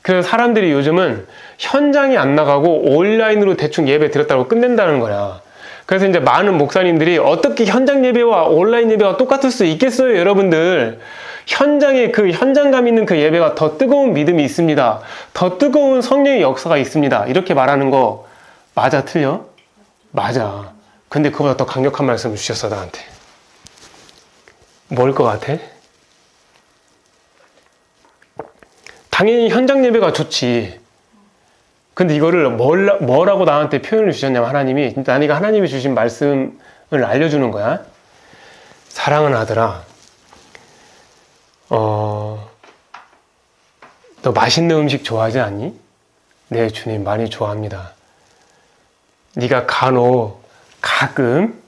그래서 사람들이 요즘은 현장에 안 나가고 온라인으로 대충 예배 드렸다고 끝낸다는 거야. 그래서 이제 많은 목사님들이 어떻게 현장 예배와 온라인 예배가 똑같을 수 있겠어요, 여러분들. 현장에 그 현장감 있는 그 예배가 더 뜨거운 믿음이 있습니다. 더 뜨거운 성령의 역사가 있습니다. 이렇게 말하는 거 맞아, 틀려? 맞아. 근데 그보다 더 강력한 말씀을 주셨어, 나한테. 뭘 것 같아? 당연히 현장 예배가 좋지. 근데 이거를 뭐라고 나한테 표현을 주셨냐면 하나님이, 나니가 하나님이 주신 말씀을 알려주는 거야. 사랑하는 아들아, 너 맛있는 음식 좋아하지 않니? 네, 주님 많이 좋아합니다. 네가 가끔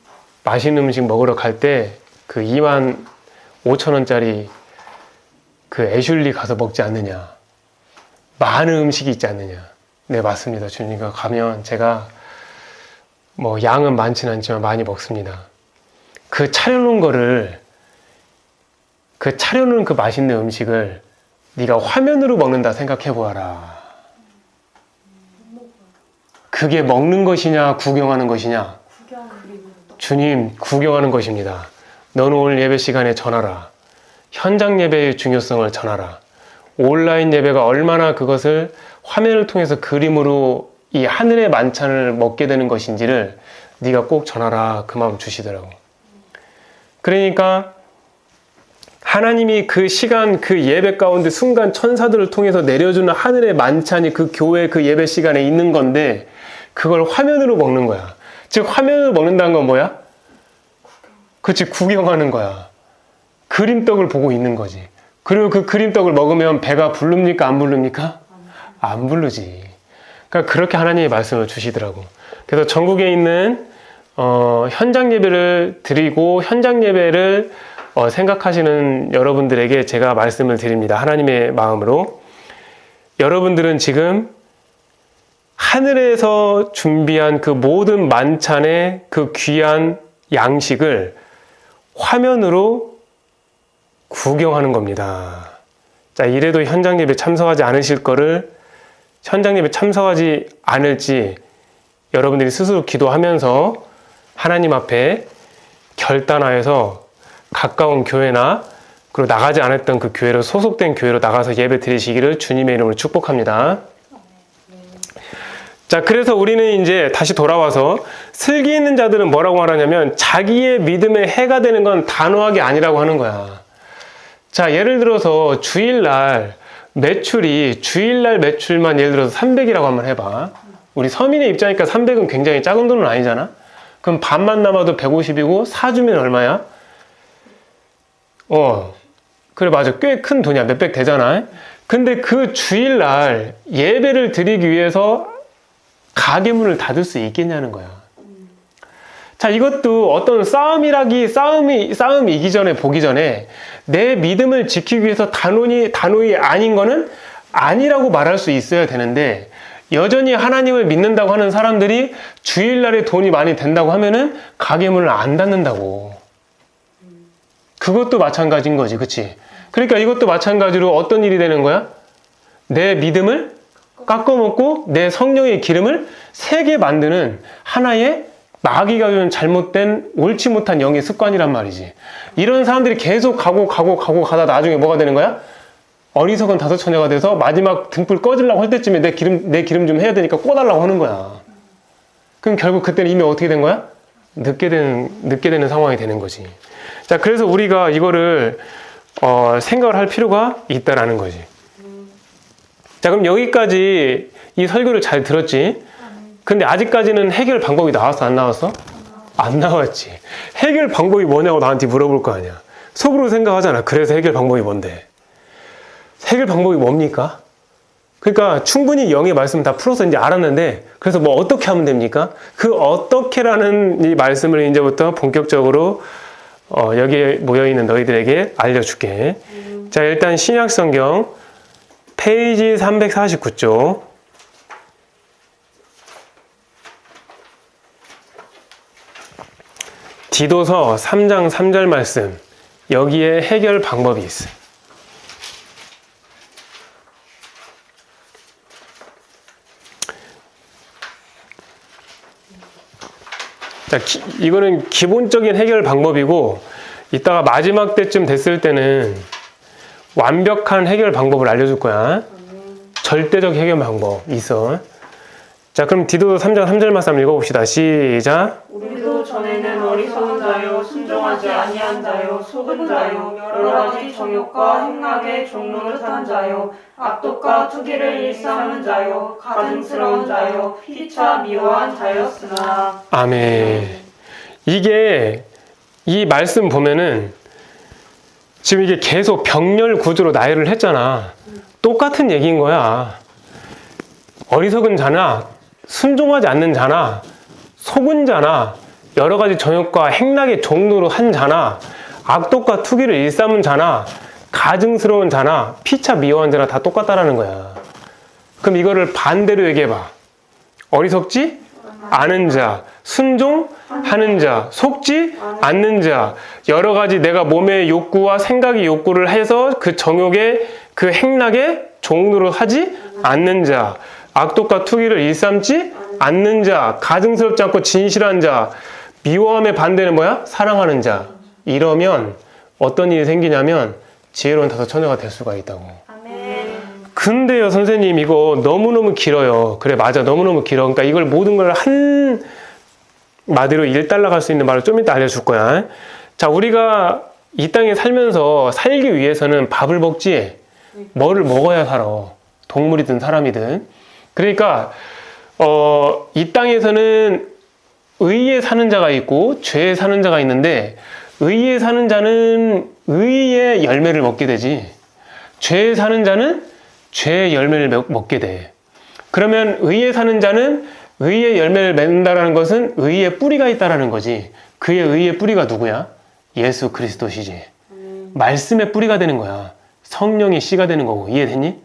맛있는 음식 먹으러 갈 때 그 25,000원짜리 그 애슐리 가서 먹지 않느냐. 많은 음식이 있지 않느냐. 네, 맞습니다. 주님과 가면 제가 뭐 양은 많지는 않지만 많이 먹습니다. 그 차려놓은 그 맛있는 음식을 네가 화면으로 먹는다 생각해 보아라. 그게 먹는 것이냐 구경하는 것이냐? 주님, 구경하는 것입니다. 너는 오늘 예배 시간에 전하라. 현장 예배의 중요성을 전하라. 온라인 예배가 얼마나 그것을 화면을 통해서 그림으로 이 하늘의 만찬을 먹게 되는 것인지를 네가 꼭 전하라. 그 마음 주시더라고. 그러니까 하나님이 그 시간, 그 예배 가운데 순간 천사들을 통해서 내려주는 하늘의 만찬이 그 교회 그 예배 시간에 있는 건데 그걸 화면으로 먹는 거야. 즉 화면으로 먹는다는 건 뭐야? 그치, 구경하는 거야. 그림떡을 보고 있는 거지. 그리고 그 그림떡을 먹으면 배가 부릅니까? 안 부릅니까? 안 부르지. 그러니까 그렇게 하나님의 말씀을 주시더라고. 그래서 전국에 있는 현장 예배를 드리고 현장 예배를 생각하시는 여러분들에게 제가 말씀을 드립니다. 하나님의 마음으로. 여러분들은 지금 하늘에서 준비한 그 모든 만찬의 그 귀한 양식을 화면으로 구경하는 겁니다. 자, 이래도 현장 예배 참석하지 않으실 거를 현장 예배 참석하지 않을지 여러분들이 스스로 기도하면서 하나님 앞에 결단하여서 가까운 교회나 그리고 나가지 않았던 그 교회로 소속된 교회로 나가서 예배 드리시기를 주님의 이름으로 축복합니다. 자, 그래서 우리는 이제 다시 돌아와서 슬기 있는 자들은 뭐라고 말하냐면 자기의 믿음에 해가 되는 건 단호하게 아니라고 하는 거야. 자, 예를 들어서 주일날 매출만 예를 들어서 300이라고 한번 해봐. 우리 서민의 입장이니까 300은 굉장히 작은 돈은 아니잖아. 그럼 반만 남아도 150이고 사주면 얼마야? 그래, 맞아. 꽤 큰 돈이야. 몇백 되잖아. 근데 그 주일날 예배를 드리기 위해서 가게 문을 닫을 수 있겠냐는 거야. 자, 이것도 어떤 싸움이 이기 전에 보기 전에 내 믿음을 지키기 위해서 단호히 아닌 거는 아니라고 말할 수 있어야 되는데, 여전히 하나님을 믿는다고 하는 사람들이 주일날에 돈이 많이 된다고 하면은 가게 문을 안 닫는다고. 그것도 마찬가지인 거지, 그치? 그러니까 이것도 마찬가지로 어떤 일이 되는 거야? 내 믿음을 깎아먹고 내 성령의 기름을 세게 만드는 하나의 마귀가 준 잘못된 옳지 못한 영의 습관이란 말이지. 이런 사람들이 계속 가고 가다 나중에 뭐가 되는 거야? 어리석은 다섯 처녀가 돼서 마지막 등불 꺼지려고 할 때쯤에 내 기름 좀 해야 되니까 꺼달라고 하는 거야. 그럼 결국 그때는 이미 어떻게 된 거야? 늦게 되는 상황이 되는 거지. 자, 그래서 우리가 이거를 생각을 할 필요가 있다라는 거지. 자, 그럼 여기까지 이 설교를 잘 들었지? 근데 아직까지는 해결 방법이 나왔어, 안 나왔어? 안 나왔지. 해결 방법이 뭐냐고 나한테 물어볼 거 아니야. 속으로 생각하잖아. 그래서 해결 방법이 뭔데? 해결 방법이 뭡니까? 그러니까 충분히 영의 말씀 다 풀어서 이제 알았는데, 그래서 뭐 어떻게 하면 됩니까? 그 어떻게라는 이 말씀을 이제부터 본격적으로 여기에 모여있는 너희들에게 알려줄게. 자, 일단 신약성경 페이지 349쪽. 디도서 3장 3절 말씀. 여기에 해결 방법이 있어. 자, 이거는 기본적인 해결 방법이고, 이따가 마지막 때쯤 됐을 때는 완벽한 해결 방법을 알려줄 거야. 절대적 해결 방법 있어. 자, 그럼 디도서 3장 3절 말씀 읽어봅시다. 시작. 우리도 전에는 어리석은 자요, 순종하지 아니한 자요, 속은 자요, 여러 가지 정욕과 행락의 종노릇한 자요, 악독과 투기를 일삼은 자요, 가증스러운 자요, 피차 미워한 자였으나. 아멘. 이게 이 말씀 보면은 지금 이게 계속 병렬 구조로 나열을 했잖아. 똑같은 얘기인 거야. 어리석은 자나 순종하지 않는 자나 속은 자나 여러 가지 정욕과 행락의 종로로 한 자나 악독과 투기를 일삼은 자나 가증스러운 자나 피차 미워한 자나 다 똑같다라는 거야. 그럼 반대로 얘기해봐. 어리석지 않은 자, 순종하는 자, 속지 않는 자, 여러 가지 내가 몸의 욕구와 생각의 욕구를 해서 그 정욕의 그 행락의 종로로 하지 않는 자, 악독과 투기를 일삼지 않는 자, 가증스럽지 않고 진실한 자, 미워함의 반대는 뭐야? 사랑하는 자. 이러면 어떤 일이 생기냐면 지혜로운 다섯 처녀가 될 수가 있다고. 아멘. 근데요, 선생님, 이거 너무너무 길어요. 그래, 맞아. 너무너무 길어. 그러니까 이걸 모든 걸 한 마디로 일단락할 수 있는 말을 좀 이따 알려줄 거야. 자, 우리가 이 땅에 살면서 살기 위해서는 밥을 먹지, 뭐를 먹어야 살아. 동물이든 사람이든. 그러니까 이 땅에서는 의에 사는 자가 있고 죄에 사는 자가 있는데, 의에 사는 자는 의의 열매를 먹게 되지, 죄에 사는 자는 죄의 열매를 먹게 돼. 그러면 의에 사는 자는 의의 열매를 맺는다는 것은 의의 뿌리가 있다라는 거지. 그의 의의 뿌리가 누구야? 예수 그리스도시지. 말씀의 뿌리가 되는 거야. 성령의 씨가 되는 거고. 이해됐니?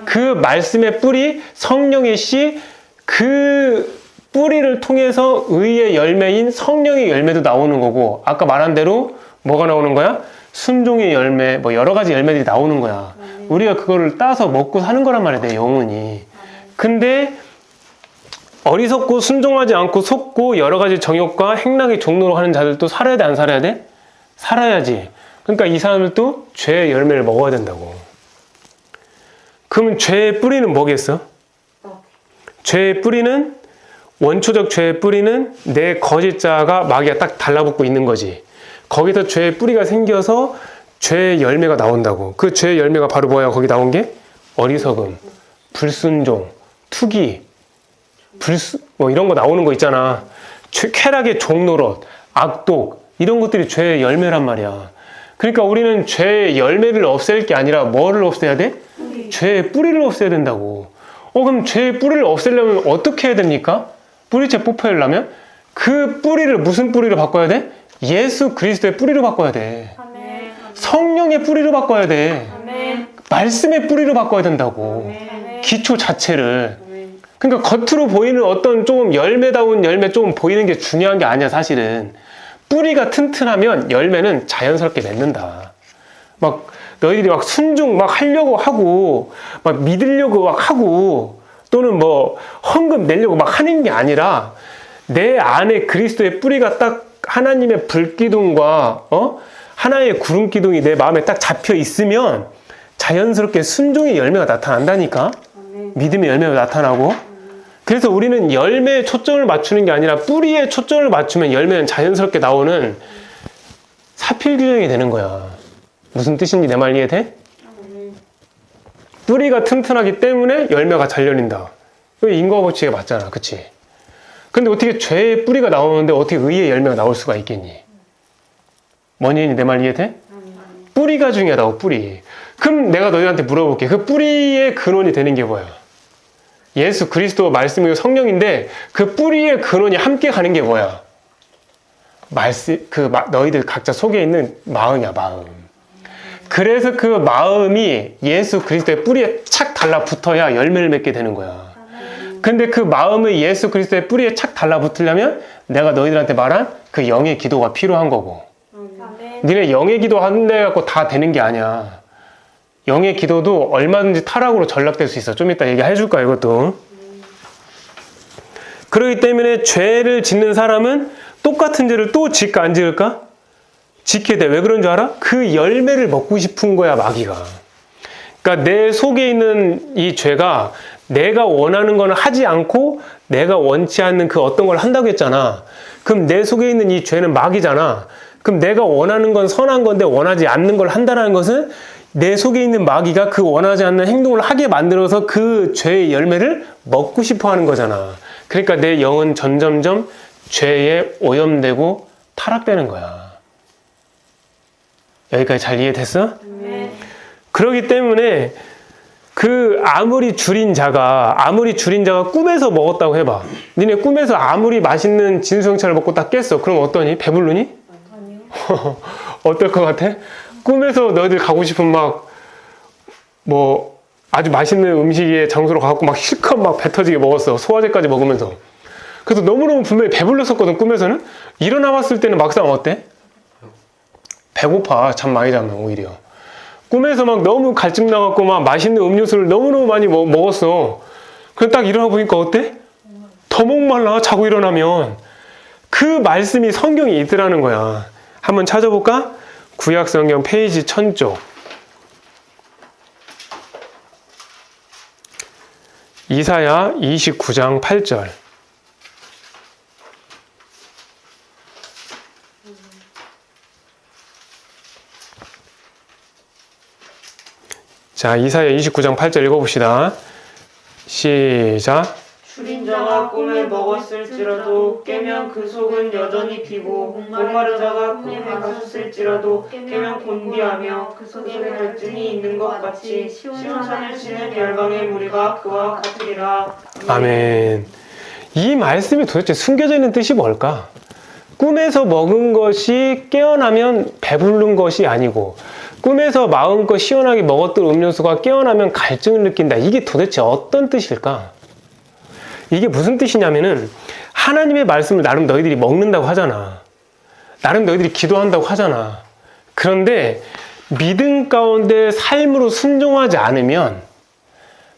그 말씀의 뿌리, 성령의 씨, 그 뿌리를 통해서 의의 열매인 성령의 열매도 나오는 거고, 아까 말한 대로 뭐가 나오는 거야? 순종의 열매, 뭐 여러 가지 열매들이 나오는 거야. 우리가 그거를 따서 먹고 사는 거란 말이야, 내 영혼이. 근데 어리석고 순종하지 않고 속고 여러 가지 정욕과 행락의 종로로 하는 자들도 살아야 돼, 안 살아야 돼? 살아야지. 그러니까 이 사람들도 죄의 열매를 먹어야 된다고. 그러면 죄의 뿌리는 뭐겠어? 죄의 뿌리는, 원초적 죄의 뿌리는 내 거짓자가 마귀가 딱 달라붙고 있는 거지. 거기서 죄의 뿌리가 생겨서 죄의 열매가 나온다고. 그 죄의 열매가 바로 뭐야? 거기 나온 게 어리석음, 불순종, 투기, 뭐 이런 거 나오는 거 있잖아. 쾌락의 종노릇, 악독, 이런 것들이 죄의 열매란 말이야. 그러니까 우리는 죄의 열매를 없앨 게 아니라 뭐를 없애야 돼? 죄의 뿌리를 없애야 된다고. 그럼 죄의 뿌리를 없애려면 어떻게 해야 됩니까? 뿌리째 뽑혀내려면 그 뿌리를 무슨 뿌리로 바꿔야 돼? 예수 그리스도의 뿌리로 바꿔야 돼. 아멘. 성령의 뿌리로 바꿔야 돼. 아멘. 말씀의 뿌리로 바꿔야 된다고. 아멘. 기초 자체를. 아멘. 그러니까 겉으로 보이는 어떤 조금 열매다운 열매 조금 보이는 게 중요한 게 아니야, 사실은. 뿌리가 튼튼하면 열매는 자연스럽게 맺는다. 막 너희들이 막 순종 막 하려고 하고 막 믿으려고 막 하고 또는 뭐 헌금 내려고 막 하는 게 아니라 내 안에 그리스도의 뿌리가 딱 하나님의 불기둥과 하나의 구름기둥이 내 마음에 딱 잡혀 있으면 자연스럽게 순종의 열매가 나타난다니까. 믿음의 열매가 나타나고. 그래서 우리는 열매에 초점을 맞추는 게 아니라 뿌리에 초점을 맞추면 열매는 자연스럽게 나오는 사필규정이 되는 거야. 무슨 뜻인지 내 말 이해돼? 뿌리가 튼튼하기 때문에 열매가 잘 열린다. 인과와 법칙에 맞잖아. 그치? 근데 어떻게 죄의 뿌리가 나오는데 어떻게 의의 열매가 나올 수가 있겠니? 뭐니? 내 말 이해돼? 뿌리가 중요하다고, 뿌리. 그럼 내가 너희한테 물어볼게. 그 뿌리의 근원이 되는 게 뭐야? 예수 그리스도 말씀이고 성령인데 그 뿌리의 근원이 함께 가는 게 뭐야? 너희들 각자 속에 있는 마음이야, 마음. 그래서 그 마음이 예수 그리스도의 뿌리에 착 달라붙어야 열매를 맺게 되는 거야. 근데 그 마음이 예수 그리스도의 뿌리에 착 달라붙으려면 내가 너희들한테 말한 그 영의 기도가 필요한 거고. 니네 영의 기도 한대 갖고 다 되는 게 아니야. 영의 기도도 얼마든지 타락으로 전락될 수 있어. 좀 이따 얘기해 줄까, 이것도. 그렇기 때문에 죄를 짓는 사람은 똑같은 죄를 또 짓까 안 지을까? 짓게 돼. 왜 그런 줄 알아? 그 열매를 먹고 싶은 거야, 마귀가. 그러니까 내 속에 있는 이 죄가 내가 원하는 거는 하지 않고 내가 원치 않는 그 어떤 걸 한다고 했잖아. 그럼 내 속에 있는 이 죄는 마귀잖아. 그럼 내가 원하는 건 선한 건데 원하지 않는 걸 한다는 것은 내 속에 있는 마귀가 그 원하지 않는 행동을 하게 만들어서 그 죄의 열매를 먹고 싶어 하는 거잖아. 그러니까 내 영은 점점점 죄에 오염되고 타락되는 거야. 여기까지 잘 이해됐어? 네. 그렇기 때문에 아무리 줄인 자가 꿈에서 먹었다고 해봐. 니네 꿈에서 아무리 맛있는 진수성찬을 먹고 딱 깼어. 그럼 어떠니? 배부르니? 아니요. 어떨 것 같아? 꿈에서 너희들 가고 싶은 아주 맛있는 음식의 장소로 가고 막 실컷 막 배 터지게 먹었어. 소화제까지 먹으면서. 그래서 너무너무 분명히 배불렀었거든, 꿈에서는. 일어나 봤을 때는 막상 어때? 배고파. 잠 많이 자면 오히려. 꿈에서 막 너무 갈증 나갖고 막 맛있는 음료수를 너무너무 많이 먹었어. 그럼 딱 일어나 보니까 어때? 더 목말라, 자고 일어나면. 그 말씀이 성경에 있더라는 거야. 한번 찾아볼까? 구약성경 페이지 1000쪽. 이사야 29장 8절. 자, 이사야 29장 8절 읽어봅시다. 시작. 줄인 자가 꿈을 먹었을지라도 깨면 그 속은 여전히 비고 목마른 자가 꿈을 마셨을지라도 깨면 곤비하며 그 속에 갈증이 있는 것 같이 시온산을 치는 열방의 무리가 그와 같으리라. 아멘. 이 말씀이 도대체 숨겨져 있는 뜻이 뭘까? 꿈에서 먹은 것이 깨어나면 배부른 것이 아니고 꿈에서 마음껏 시원하게 먹었던 음료수가 깨어나면 갈증을 느낀다. 이게 도대체 어떤 뜻일까? 이게 무슨 뜻이냐면은 하나님의 말씀을 나름 너희들이 먹는다고 하잖아. 나름 너희들이 기도한다고 하잖아. 그런데 믿음 가운데 삶으로 순종하지 않으면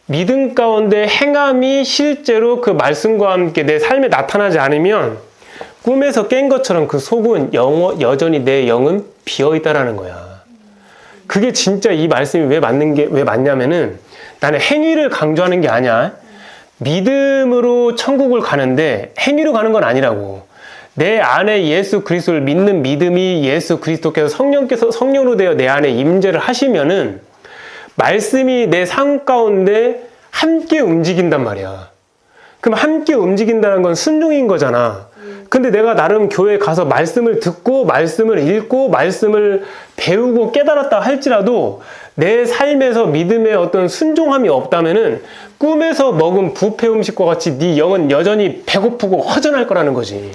믿음 가운데 행함이 실제로 그 말씀과 함께 내 삶에 나타나지 않으면 꿈에서 깬 것처럼 그 속은 여전히 내 영은 비어있다라는 거야. 그게 진짜 이 말씀이 왜 맞냐면은 나는 행위를 강조하는 게 아니야. 믿음으로 천국을 가는데 행위로 가는 건 아니라고. 내 안에 예수 그리스도를 믿는 믿음이 예수 그리스도께서 성령으로 되어 내 안에 임재를 하시면은 말씀이 내 삶 가운데 함께 움직인단 말이야. 그럼 함께 움직인다는 건 순종인 거잖아. 근데 내가 나름 교회에 가서 말씀을 듣고 말씀을 읽고 말씀을 배우고 깨달았다 할지라도 내 삶에서 믿음의 어떤 순종함이 없다면은 꿈에서 먹은 뷔페 음식과 같이 네 영은 여전히 배고프고 허전할 거라는 거지.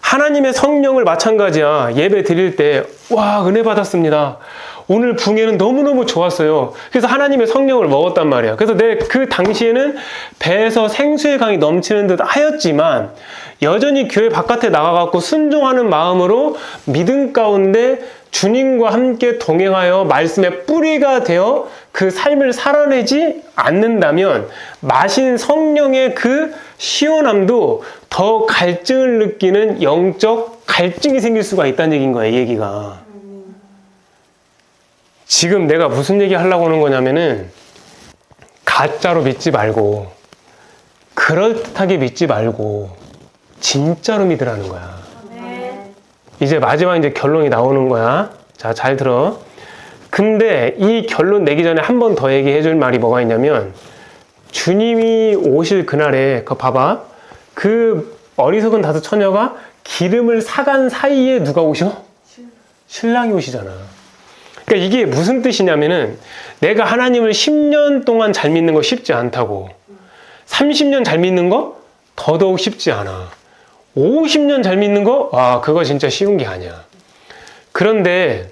하나님의 성령을 마찬가지야. 예배 드릴 때 와 은혜 받았습니다. 오늘 붕해는 너무너무 좋았어요. 그래서 하나님의 성령을 먹었단 말이야. 그래서 내 그 당시에는 배에서 생수의 강이 넘치는 듯 하였지만 여전히 교회 바깥에 나가갖고 순종하는 마음으로 믿음 가운데 주님과 함께 동행하여 말씀의 뿌리가 되어 그 삶을 살아내지 않는다면 마신 성령의 그 시원함도 더 갈증을 느끼는 영적 갈증이 생길 수가 있다는 얘기인 거야, 이 얘기가. 지금 내가 무슨 얘기 하려고 하는 거냐면은 가짜로 믿지 말고 그럴듯하게 믿지 말고 진짜로 믿으라는 거야. 이제 마지막 이제 결론이 나오는 거야. 자, 잘 들어. 근데 이 결론 내기 전에 한 번 더 얘기해 줄 말이 뭐가 있냐면 주님이 오실 그날에 그거 봐봐. 그 어리석은 다섯 처녀가 기름을 사간 사이에 누가 오셔? 신랑이 오시잖아. 그러니까 이게 무슨 뜻이냐면은 내가 하나님을 10년 동안 잘 믿는 거 쉽지 않다고. 30년 잘 믿는 거 더더욱 쉽지 않아. 50년 잘 믿는 거? 와, 그거 진짜 쉬운 게 아니야. 그런데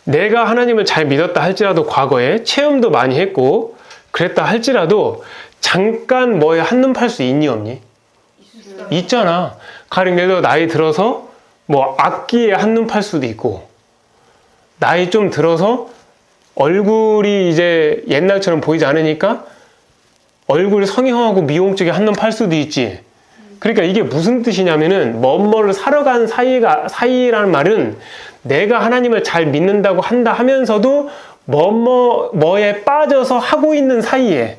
내가 하나님을 잘 믿었다 할지라도 과거에 체험도 많이 했고 그랬다 할지라도 잠깐 뭐에 한눈 팔 수 있니 없니? 있잖아. 가령 예를 들어 나이 들어서 뭐 악기에 한눈 팔 수도 있고 나이 좀 들어서 얼굴이 이제 옛날처럼 보이지 않으니까 얼굴 성형하고 미용 쪽에 한눈 팔 수도 있지. 그러니까 이게 무슨 뜻이냐면은 뭐뭐를 사러 간 사이라는 말은 내가 하나님을 잘 믿는다고 한다 하면서도 뭐에 빠져서 하고 있는 사이에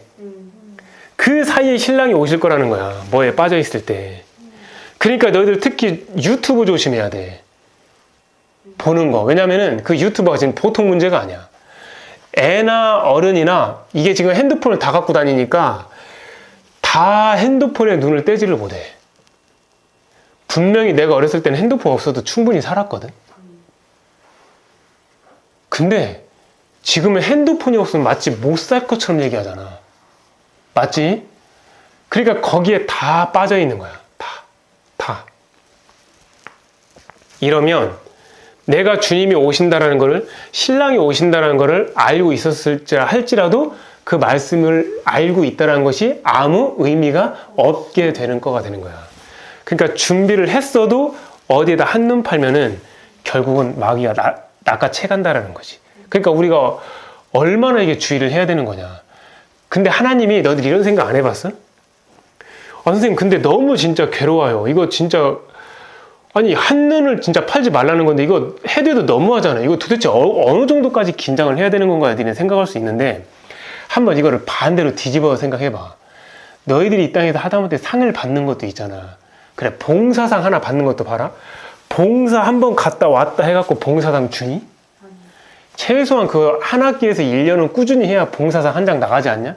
그 사이에 신랑이 오실 거라는 거야. 뭐에 빠져 있을 때. 그러니까 너희들 특히 유튜브 조심해야 돼. 보는 거. 왜냐면은 그 유튜버가 지금 보통 문제가 아니야. 애나 어른이나 이게 지금 핸드폰을 다 갖고 다니니까 다 핸드폰에 눈을 떼지를 못해. 분명히 내가 어렸을 때는 핸드폰 없어도 충분히 살았거든. 근데 지금은 핸드폰이 없으면 마치 못 살 것처럼 얘기하잖아. 맞지? 그러니까 거기에 다 빠져 있는 거야. 다. 이러면 내가 주님이 오신다라는 거를, 신랑이 오신다라는 거를 알고 있었을지 할지라도 그 말씀을 알고 있다는 것이 아무 의미가 없게 되는 거가 되는 거야. 그러니까 준비를 했어도 어디에다 한눈 팔면은 결국은 마귀가 낚아채간다라는 거지. 그러니까 우리가 얼마나 이게 주의를 해야 되는 거냐. 근데 하나님이 너희들 이런 생각 안 해봤어? 선생님 근데 너무 진짜 괴로워요. 이거 진짜 아니 한눈을 진짜 팔지 말라는 건데 이거 해도 너무하잖아. 이거 도대체 어느 정도까지 긴장을 해야 되는 건가 니네 생각할 수 있는데 한번 이거를 반대로 뒤집어 생각해봐. 너희들이 이 땅에서 하다못해 상을 받는 것도 있잖아. 그래 봉사상 하나 받는 것도 봐라. 봉사 한번 갔다 왔다 해갖고 봉사상 주니? 최소한 그 한 학기에서 1년은 꾸준히 해야 봉사상 한 장 나가지 않냐?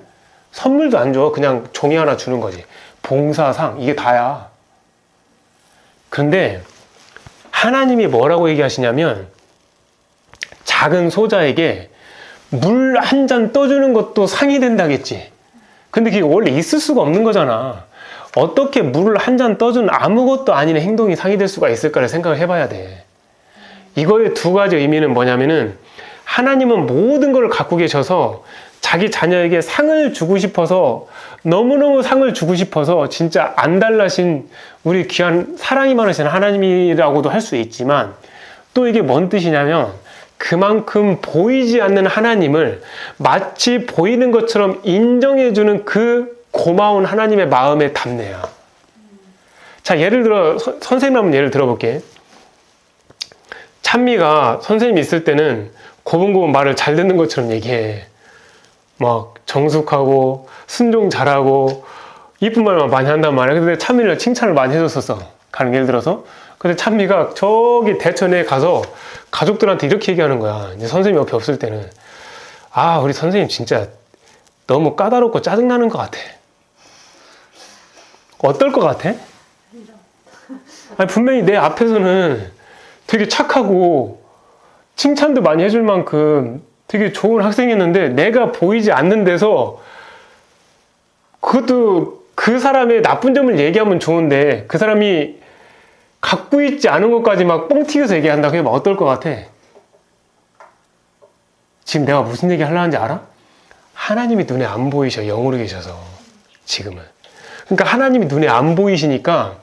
선물도 안 줘. 그냥 종이 하나 주는 거지. 봉사상 이게 다야. 그런데 하나님이 뭐라고 얘기하시냐면 작은 소자에게 물 한 잔 떠주는 것도 상이 된다겠지. 근데 그게 원래 있을 수가 없는 거잖아. 어떻게 물을 한 잔 떠주는 아무것도 아닌 행동이 상이 될 수가 있을까를 생각을 해봐야 돼. 이거의 두 가지 의미는 뭐냐면은 하나님은 모든 걸 갖고 계셔서 자기 자녀에게 상을 주고 싶어서 너무너무 상을 주고 싶어서 진짜 안달나신 우리 귀한 사랑이 많으신 하나님이라고도 할 수 있지만 또 이게 뭔 뜻이냐면 그만큼 보이지 않는 하나님을 마치 보이는 것처럼 인정해주는 그 고마운 하나님의 마음의 답례야. 자, 예를 들어 선생님 한번 예를 들어볼게. 찬미가 선생님 있을 때는 고분고분 말을 잘 듣는 것처럼 얘기해. 막 정숙하고 순종 잘하고 이쁜 말만 많이 한단 말이야. 근데 찬미를 칭찬을 많이 해줬었어. 가령 예를 들어서. 근데 찬미가 저기 대천에 가서 가족들한테 이렇게 얘기하는 거야. 이제 선생님 옆에 없을 때는. 아, 우리 선생님 진짜 너무 까다롭고 짜증나는 것 같아. 어떨 것 같아? 아니, 분명히 내 앞에서는 되게 착하고 칭찬도 많이 해줄 만큼 되게 좋은 학생이었는데 내가 보이지 않는 데서 그것도 그 사람의 나쁜 점을 얘기하면 좋은데 그 사람이 갖고 있지 않은 것까지 막 뻥튀겨서 얘기한다고 해봐. 어떨 것 같아? 지금 내가 무슨 얘기 하려는지 알아? 하나님이 눈에 안 보이셔. 영으로 계셔서 지금은. 그러니까 하나님이 눈에 안 보이시니까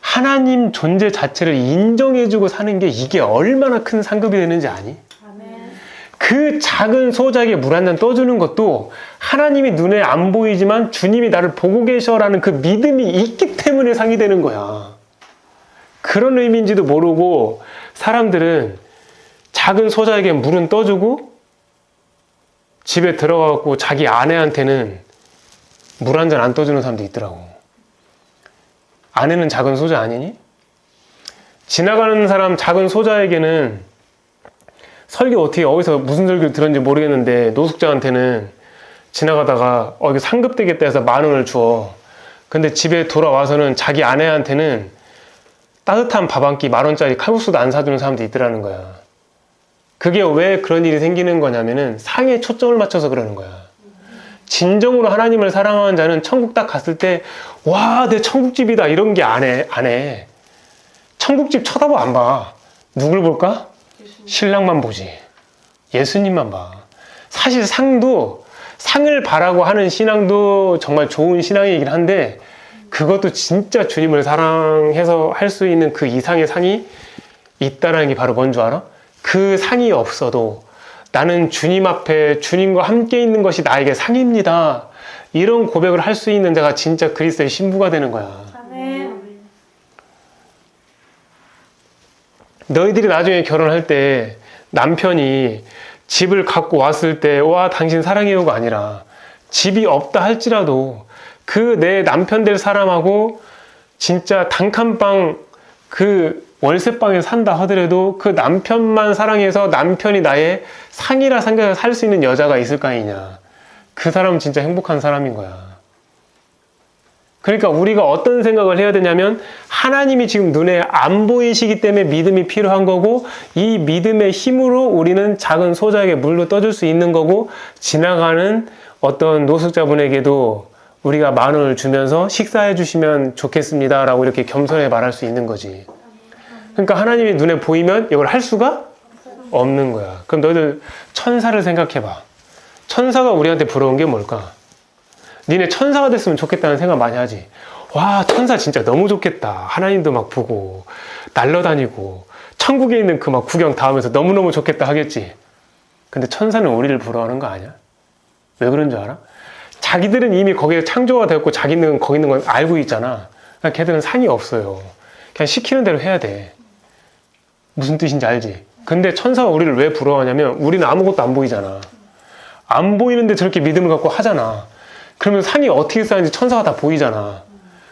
하나님 존재 자체를 인정해주고 사는 게 이게 얼마나 큰 상급이 되는지 아니? 그 작은 소작에 물 한 잔 떠주는 것도 하나님이 눈에 안 보이지만 주님이 나를 보고 계셔라는 그 믿음이 있기 때문에 상이 되는 거야. 그런 의미인지도 모르고 사람들은 작은 소작에 물은 떠주고 집에 들어가고 자기 아내한테는 물 한 잔 안 떠주는 사람도 있더라고. 아내는 작은 소자 아니니? 지나가는 사람 작은 소자에게는 설교 어떻게 어디서 무슨 설교 들었는지 모르겠는데 노숙자한테는 지나가다가 이거 상급되겠다 해서 10,000원을 줘. 근데 집에 돌아와서는 자기 아내한테는 따뜻한 밥 한 끼 10,000원짜리 칼국수도 안 사주는 사람도 있더라는 거야. 그게 왜 그런 일이 생기는 거냐면은 상에 초점을 맞춰서 그러는 거야. 진정으로 하나님을 사랑하는 자는 천국 딱 갔을 때 와, 내 천국집이다 이런 게 안 해. 천국집 쳐다보 안 봐. 누굴 볼까? 신랑만 보지. 예수님만 봐. 사실 상을 바라고 하는 신앙도 정말 좋은 신앙이긴 한데 그것도 진짜 주님을 사랑해서 할 수 있는 그 이상의 상이 있다는 게 바로 뭔 줄 알아? 그 상이 없어도 나는 주님 앞에 주님과 함께 있는 것이 나에게 상입니다. 이런 고백을 할 수 있는 자가 진짜 그리스도의 신부가 되는 거야. 너희들이 나중에 결혼할 때 남편이 집을 갖고 왔을 때 와 당신 사랑해요가 아니라 집이 없다 할지라도 그 내 남편 될 사람하고 진짜 단칸방 그 월세방에 산다 하더라도 그 남편만 사랑해서 남편이 나의 상이라 생각해서 살 수 있는 여자가 있을 거 아니냐. 그 사람은 진짜 행복한 사람인 거야. 그러니까 우리가 어떤 생각을 해야 되냐면 하나님이 지금 눈에 안 보이시기 때문에 믿음이 필요한 거고 이 믿음의 힘으로 우리는 작은 소작에 물로 떠줄 수 있는 거고 지나가는 어떤 노숙자분에게도 우리가 10,000원을 주면서 식사해 주시면 좋겠습니다 라고 이렇게 겸손하게 말할 수 있는 거지. 그러니까 하나님이 눈에 보이면 이걸 할 수가 없는 거야. 그럼 너희들 천사를 생각해 봐. 천사가 우리한테 부러운 게 뭘까? 니네 천사가 됐으면 좋겠다는 생각 많이 하지. 와, 천사 진짜 너무 좋겠다. 하나님도 막 보고 날아다니고 천국에 있는 그 막 구경 다 하면서 너무너무 좋겠다 하겠지. 근데 천사는 우리를 부러워하는 거 아니야? 왜 그런 줄 알아? 자기들은 이미 거기에 창조가 되었고 자기는 거기 있는 걸 알고 있잖아. 그러니까 걔들은 상이 없어요. 그냥 시키는 대로 해야 돼. 무슨 뜻인지 알지? 근데 천사가 우리를 왜 부러워하냐면 우리는 아무것도 안 보이잖아. 안 보이는데 저렇게 믿음을 갖고 하잖아. 그러면 상이 어떻게 쌓이는지 천사가 다 보이잖아.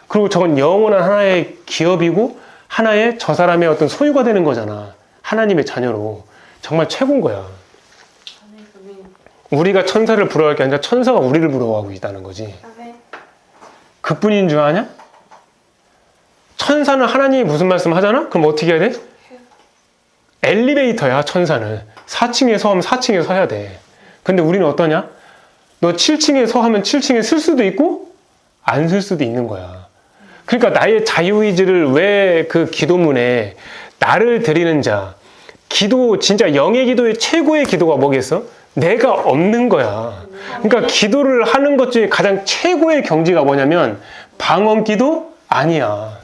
그리고 저건 영원한 하나의 기업이고 하나의 저 사람의 어떤 소유가 되는 거잖아. 하나님의 자녀로. 정말 최고인 거야. 우리가 천사를 부러워할 게 아니라 천사가 우리를 부러워하고 있다는 거지. 그뿐인 줄 아냐? 천사는 하나님이 무슨 말씀 하잖아? 그럼 어떻게 해야 돼? 엘리베이터야, 천사는. 4층에 서 하면 4층에 서야 돼. 근데 우리는 어떠냐? 너 7층에 서 하면 7층에 쓸 수도 있고 안 쓸 수도 있는 거야. 그러니까 나의 자유의지를 왜 그 기도문에 나를 드리는 자, 기도, 진짜 영의 기도의 최고의 기도가 뭐겠어? 내가 없는 거야. 그러니까 기도를 하는 것 중에 가장 최고의 경지가 뭐냐면 방언 기도? 아니야.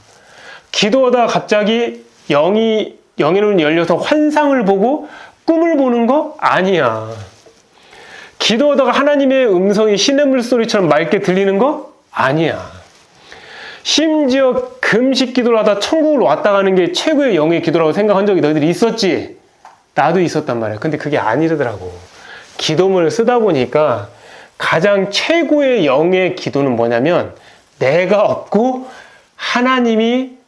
기도하다가 갑자기 영의 눈이 열려서 환상을 보고 꿈을 보는 거? 아니야. 기도하다가 하나님의 음성이 시냇물 소리처럼 맑게 들리는 거? 아니야. 심지어 금식 기도를 하다 천국을 왔다 가는 게 최고의 영의 기도라고 생각한 적이 너희들이 있었지? 나도 있었단 말이야. 근데 그게 아니더라고. 기도문을 쓰다 보니까 가장 최고의 영의 기도는 뭐냐면 내가 없고 하나님이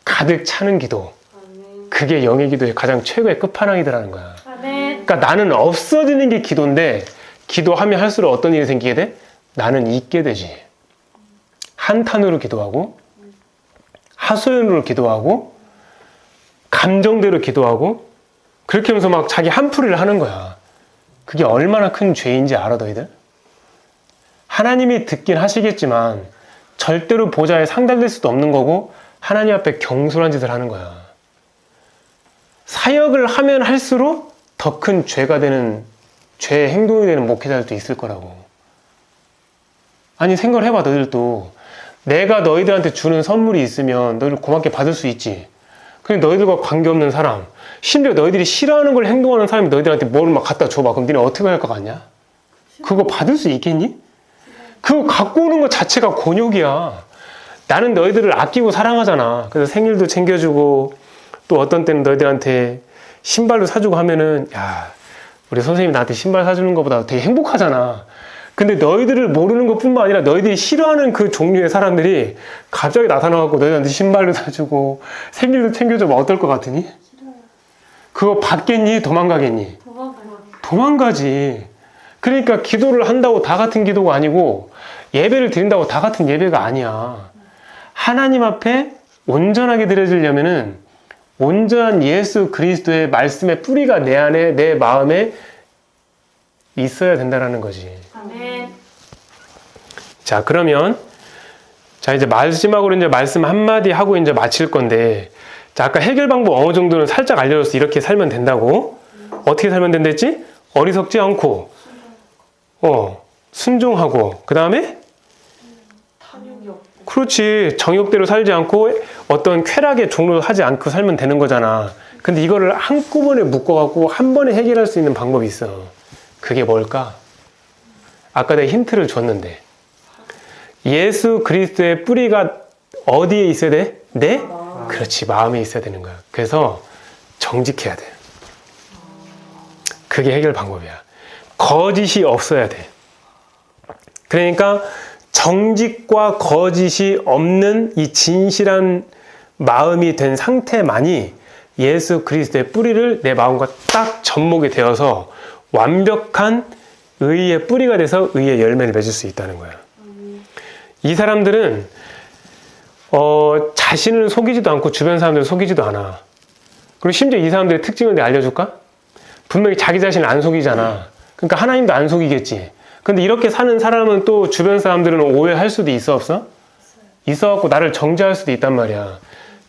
가득 차는 기도. 그게 영의 기도의 가장 최고의 끝판왕이더라는 거야. 그러니까 나는 없어지는 게 기도인데 기도하면 할수록 어떤 일이 생기게 돼? 나는 있게 되지. 한탄으로 기도하고 하소연으로 기도하고 감정대로 기도하고 그렇게 하면서 막 자기 한풀이를 하는 거야. 그게 얼마나 큰 죄인지 알아 너희들? 하나님이 듣긴 하시겠지만 절대로 보좌에 상달될 수도 없는 거고 하나님 앞에 경솔한 짓을 하는 거야. 사역을 하면 할수록 더 큰 죄가 되는 죄의 행동이 되는 목회자들도 있을 거라고. 아니 생각을 해봐. 너희들도 내가 너희들한테 주는 선물이 있으면 너희들 고맙게 받을 수 있지. 근데 너희들과 관계없는 사람, 심지어 너희들이 싫어하는 걸 행동하는 사람이 너희들한테 뭘 막 갖다 줘봐. 그럼 니네 어떻게 할 것 같냐? 그거 받을 수 있겠니? 그거 갖고 오는 것 자체가 곤욕이야. 나는 너희들을 아끼고 사랑하잖아. 그래서 생일도 챙겨주고 또 어떤 때는 너희들한테 신발도 사주고 하면은 야, 우리 선생님이 나한테 신발 사주는 것보다 되게 행복하잖아. 근데 너희들을 모르는 것뿐만 아니라 너희들이 싫어하는 그 종류의 사람들이 갑자기 나타나갖고 너희한테 신발도 사주고 생일도 챙겨주면 어떨 것 같으니? 그거 받겠니? 도망가겠니? 도망가지. 그러니까 기도를 한다고 다 같은 기도가 아니고 예배를 드린다고 다 같은 예배가 아니야. 하나님 앞에 온전하게 드려지려면은 온전한 예수 그리스도의 말씀의 뿌리가 내 안에, 내 마음에 있어야 된다는 거지. 자, 그러면 자 이제 마지막으로 이제 말씀 한마디 하고 이제 마칠 건데, 자 아까 해결 방법 어느 정도는 살짝 알려줬어. 이렇게 살면 된다고. 어떻게 살면 된댔지? 어리석지 않고, 순종하고, 그 다음에 그렇지, 정욕대로 살지 않고 어떤 쾌락의 종로를 하지 않고 살면 되는 거잖아. 근데 이거를 한꺼번에 묶어갖고 한 번에 해결할 수 있는 방법이 있어. 그게 뭘까? 아까 내가 힌트를 줬는데 예수 그리스도의 뿌리가 어디에 있어야 돼? 내? 그렇지, 마음에 있어야 되는 거야. 그래서 정직해야 돼. 그게 해결 방법이야. 거짓이 없어야 돼. 그러니까 정직과 거짓이 없는 이 진실한 마음이 된 상태만이 예수 그리스도의 뿌리를 내 마음과 딱 접목이 되어서 완벽한 의의 뿌리가 돼서 의의 열매를 맺을 수 있다는 거야. 이 사람들은 자신을 속이지도 않고 주변 사람들을 속이지도 않아. 그리고 심지어 이 사람들의 특징을 내가 알려줄까? 분명히 자기 자신을 안 속이잖아. 그러니까 하나님도 안 속이겠지. 근데 이렇게 사는 사람은 또 주변 사람들은 오해할 수도 있어, 없어? 있어갖고 나를 정죄할 수도 있단 말이야.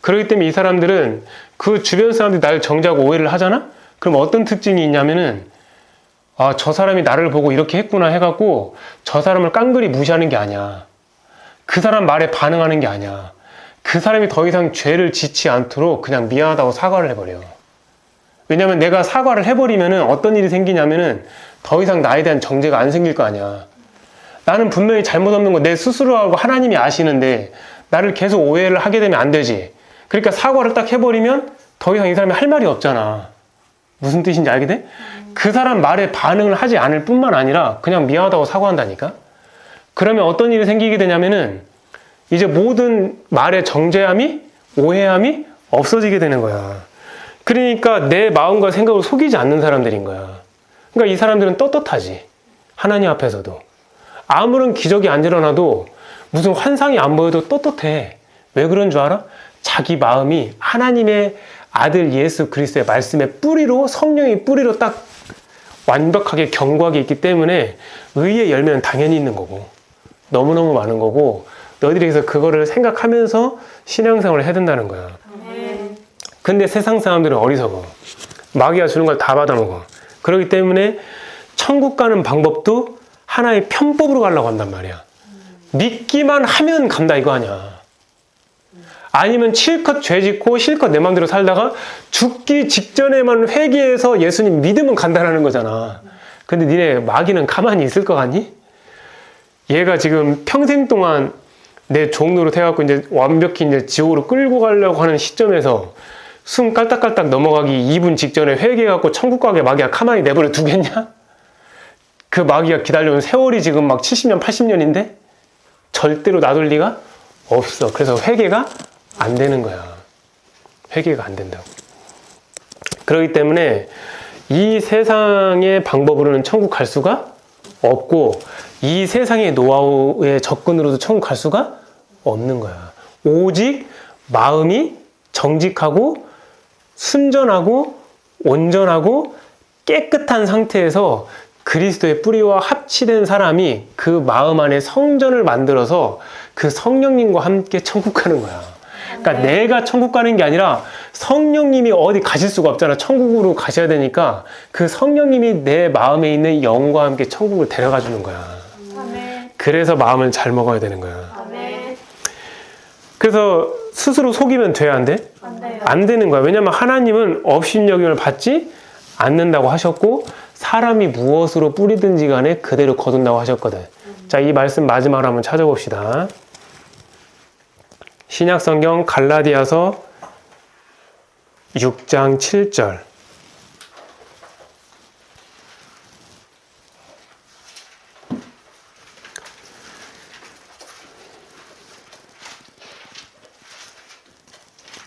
그렇기 때문에 이 사람들은 그 주변 사람들이 나를 정죄하고 오해를 하잖아? 그럼 어떤 특징이 있냐면은 아, 저 사람이 나를 보고 이렇게 했구나 해갖고 저 사람을 깡그리 무시하는 게 아니야. 그 사람 말에 반응하는 게 아니야. 그 사람이 더 이상 죄를 짓지 않도록 그냥 미안하다고 사과를 해버려. 왜냐면 내가 사과를 해버리면은 어떤 일이 생기냐면은 더 이상 나에 대한 정죄가 안 생길 거 아니야. 나는 분명히 잘못 없는 거 내 스스로하고 하나님이 아시는데 나를 계속 오해를 하게 되면 안 되지. 그러니까 사과를 딱 해버리면 더 이상 이 사람이 할 말이 없잖아. 무슨 뜻인지 알게 돼? 그 사람 말에 반응을 하지 않을 뿐만 아니라 그냥 미안하다고 사과한다니까? 그러면 어떤 일이 생기게 되냐면은 이제 모든 말의 정죄함이, 오해함이 없어지게 되는 거야. 그러니까 내 마음과 생각을 속이지 않는 사람들인 거야. 그러니까 이 사람들은 떳떳하지. 하나님 앞에서도. 아무런 기적이 안 일어나도 무슨 환상이 안 보여도 떳떳해. 왜 그런 줄 알아? 자기 마음이 하나님의 아들 예수 그리스도의 말씀의 뿌리로, 성령의 뿌리로 딱 완벽하게 견고하게 있기 때문에 의의 열매는 당연히 있는 거고 너무너무 많은 거고 너희들이 그래서 그거를 생각하면서 신앙생활을 해야 된다는 거야. 근데 세상 사람들은 어리석어. 마귀가 주는 걸 다 받아먹어. 그렇기 때문에 천국 가는 방법도 하나의 편법으로 가려고 한단 말이야. 믿기만 하면 간다 이거 아니야. 아니면 실컷 죄 짓고 실컷 내 맘대로 살다가 죽기 직전에만 회개해서 예수님 믿으면 간다라는 거잖아. 근데 니네 마귀는 가만히 있을 것 같니? 얘가 지금 평생 동안 내 종로로 해갖고 이제 완벽히 이제 지옥으로 끌고 가려고 하는 시점에서 숨 깔딱깔딱 넘어가기 2분 직전에 회개해갖고 천국 가게 마귀가 가만히 내버려 두겠냐? 그 마귀가 기다려온 세월이 지금 막 70년, 80년인데 절대로 놔둘 리가 없어. 그래서 회개가 안 되는 거야. 회개가 안 된다고. 그렇기 때문에 이 세상의 방법으로는 천국 갈 수가 없고 이 세상의 노하우의 접근으로도 천국 갈 수가 없는 거야. 오직 마음이 정직하고 순전하고 온전하고 깨끗한 상태에서 그리스도의 뿌리와 합치된 사람이 그 마음 안에 성전을 만들어서 그 성령님과 함께 천국 가는 거야. 그러니까 내가 천국 가는 게 아니라 성령님이 어디 가실 수가 없잖아. 천국으로 가셔야 되니까 그 성령님이 내 마음에 있는 영과 함께 천국을 데려가 주는 거야. 아멘. 그래서 마음을 잘 먹어야 되는 거야. 아멘. 그래서 스스로 속이면 돼야 안 돼? 안 돼요. 안 되는 거야. 왜냐면 하나님은 업신여김을 받지 않는다고 하셨고 사람이 무엇으로 뿌리든지 간에 그대로 거둔다고 하셨거든. 자, 이 말씀 마지막으로 한번 찾아봅시다. 신약성경 갈라디아서 6장 7절.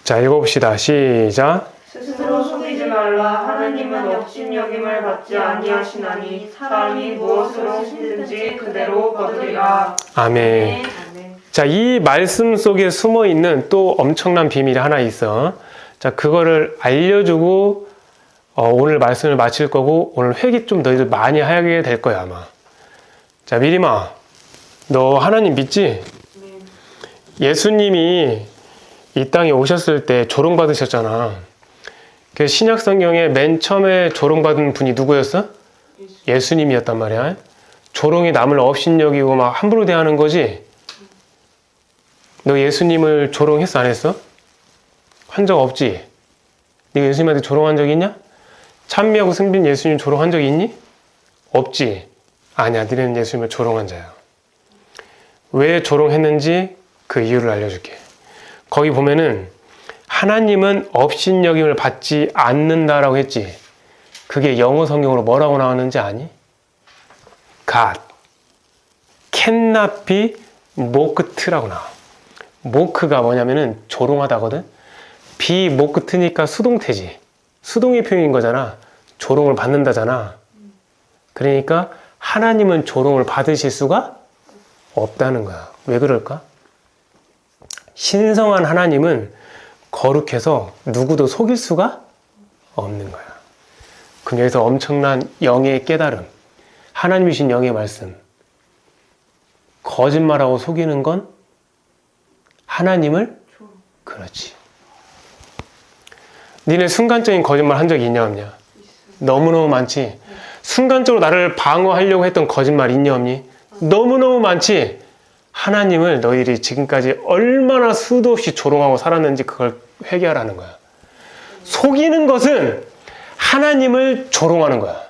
자, 읽어봅시다. 시작. 스스로 속이지 말라. 하나님은 업신여김을 받지 아니하시나니 사람이 무엇으로 심든지 그대로 거두리라. 아멘. 자, 이 말씀 속에 숨어 있는 또 엄청난 비밀이 하나 있어. 자, 그거를 알려주고 오늘 말씀을 마칠 거고 오늘 회개 좀 너희들 많이 하게 될 거야 아마. 자, 미리마, 너 하나님 믿지? 예수님이 이 땅에 오셨을 때 조롱받으셨잖아. 그 신약 성경에 맨 처음에 조롱받은 분이 누구였어? 예수님이었단 말이야. 조롱이 남을 업신여기고 막 함부로 대하는 거지. 너 예수님을 조롱했어 안 했어? 한 적 없지? 네가 예수님한테 조롱한 적 있냐? 찬미하고 승빈 예수님 조롱한 적 있니? 없지? 아니야, 너는 예수님을 조롱한 자야. 왜 조롱했는지 그 이유를 알려줄게. 거기 보면은 하나님은 업신여김을 받지 않는다라고 했지. 그게 영어 성경으로 뭐라고 나왔는지 아니? God cannot be mocked라고 나와. 모크가 뭐냐면은 조롱하다거든. 비 모크트니까 수동태지. 수동의 표현인 거잖아. 조롱을 받는다잖아. 그러니까 하나님은 조롱을 받으실 수가 없다는 거야. 왜 그럴까? 신성한 하나님은 거룩해서 누구도 속일 수가 없는 거야. 그럼 여기서 엄청난 영의 깨달음, 하나님이신 영의 말씀. 거짓말하고 속이는 건 하나님을? 그렇지. 니네 순간적인 거짓말 한 적이 있냐 없냐? 너무너무 많지. 순간적으로 나를 방어하려고 했던 거짓말 있냐 없니? 너무너무 많지. 하나님을 너희들이 지금까지 얼마나 수도 없이 조롱하고 살았는지 그걸 회개하라는 거야. 속이는 것은 하나님을 조롱하는 거야.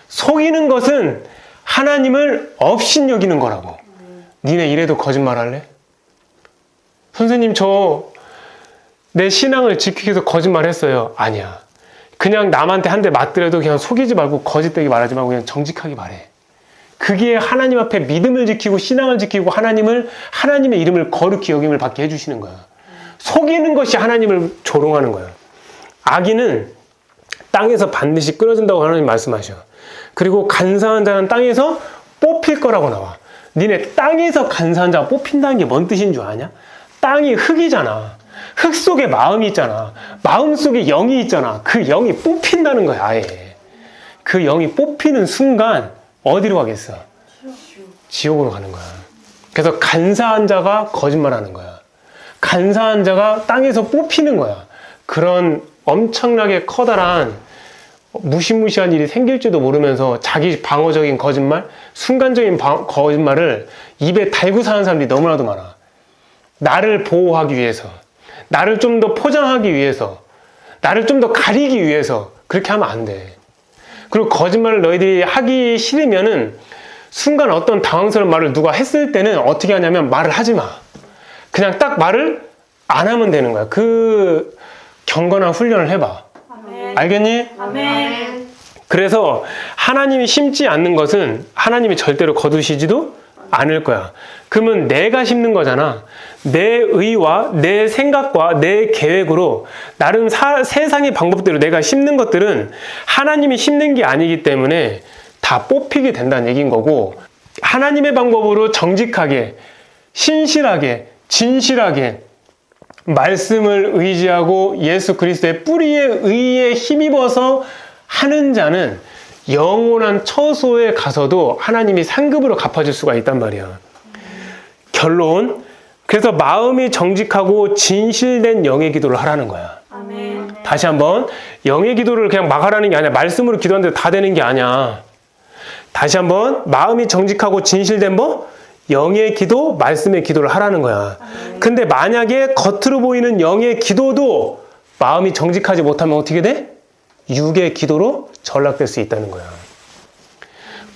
속이는 것은 하나님을 업신여기는 거라고. 니네 이래도 거짓말 할래? 선생님, 저 내 신앙을 지키기 위해서 거짓말 했어요. 아니야. 그냥 남한테 한 대 맞더라도 그냥 속이지 말고 거짓되게 말하지 말고 그냥 정직하게 말해. 그게 하나님 앞에 믿음을 지키고 신앙을 지키고 하나님의 이름을 거룩히 여김을 받게 해주시는 거야. 속이는 것이 하나님을 조롱하는 거야. 악인은 땅에서 반드시 끊어진다고 하나님 말씀하셔. 그리고 간사한 자는 땅에서 뽑힐 거라고 나와. 니네 땅에서 간사한 자가 뽑힌다는 게 뭔 뜻인 줄 아냐? 땅이 흙이잖아. 흙 속에 마음이 있잖아. 마음 속에 영이 있잖아. 그 영이 뽑힌다는 거야, 아예. 그 영이 뽑히는 순간 어디로 가겠어? 지옥으로 가는 거야. 그래서 간사한 자가 거짓말하는 거야. 간사한 자가 땅에서 뽑히는 거야. 그런 엄청나게 커다란 무시무시한 일이 생길지도 모르면서 자기 방어적인 거짓말, 순간적인 거짓말을 입에 달고 사는 사람들이 너무나도 많아. 나를 보호하기 위해서, 나를 좀 더 포장하기 위해서, 나를 좀 더 가리기 위해서 그렇게 하면 안 돼. 그리고 거짓말을 너희들이 하기 싫으면은 순간 어떤 당황스러운 말을 누가 했을 때는 어떻게 하냐면 말을 하지 마. 그냥 딱 말을 안 하면 되는 거야. 그 경건한 훈련을 해봐. 아멘. 알겠니? 아멘. 그래서 하나님이 심지 않는 것은 하나님이 절대로 거두시지도 않을 거야. 그러면 내가 심는 거잖아. 내 의와 내 생각과 내 계획으로 나름 세상의 방법대로 내가 심는 것들은 하나님이 심는 게 아니기 때문에 다 뽑히게 된다는 얘기인 거고, 하나님의 방법으로 정직하게, 신실하게, 진실하게 말씀을 의지하고 예수 그리스도의 뿌리에 의에 힘입어서 하는 자는 영원한 처소에 가서도 하나님이 상급으로 갚아줄 수가 있단 말이야. 결론, 그래서 마음이 정직하고 진실된 영의 기도를 하라는 거야. 아멘. 다시 한번, 영의 기도를 그냥 막 하라는 게 아니야. 말씀으로 기도하는데 다 되는 게 아니야. 다시 한번, 마음이 정직하고 진실된 뭐? 영의 기도, 말씀의 기도를 하라는 거야. 근데 만약에 겉으로 보이는 영의 기도도 마음이 정직하지 못하면 어떻게 돼? 육의 기도로 전락될 수 있다는 거야.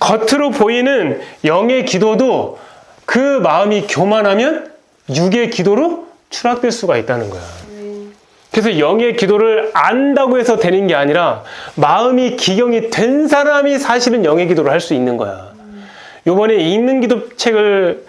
겉으로 보이는 영의 기도도 그 마음이 교만하면 육의 기도로 추락될 수가 있다는 거야. 그래서 영의 기도를 안다고 해서 되는 게 아니라 마음이 기경이 된 사람이 사실은 영의 기도를 할 수 있는 거야. 요번에 읽는 기도책을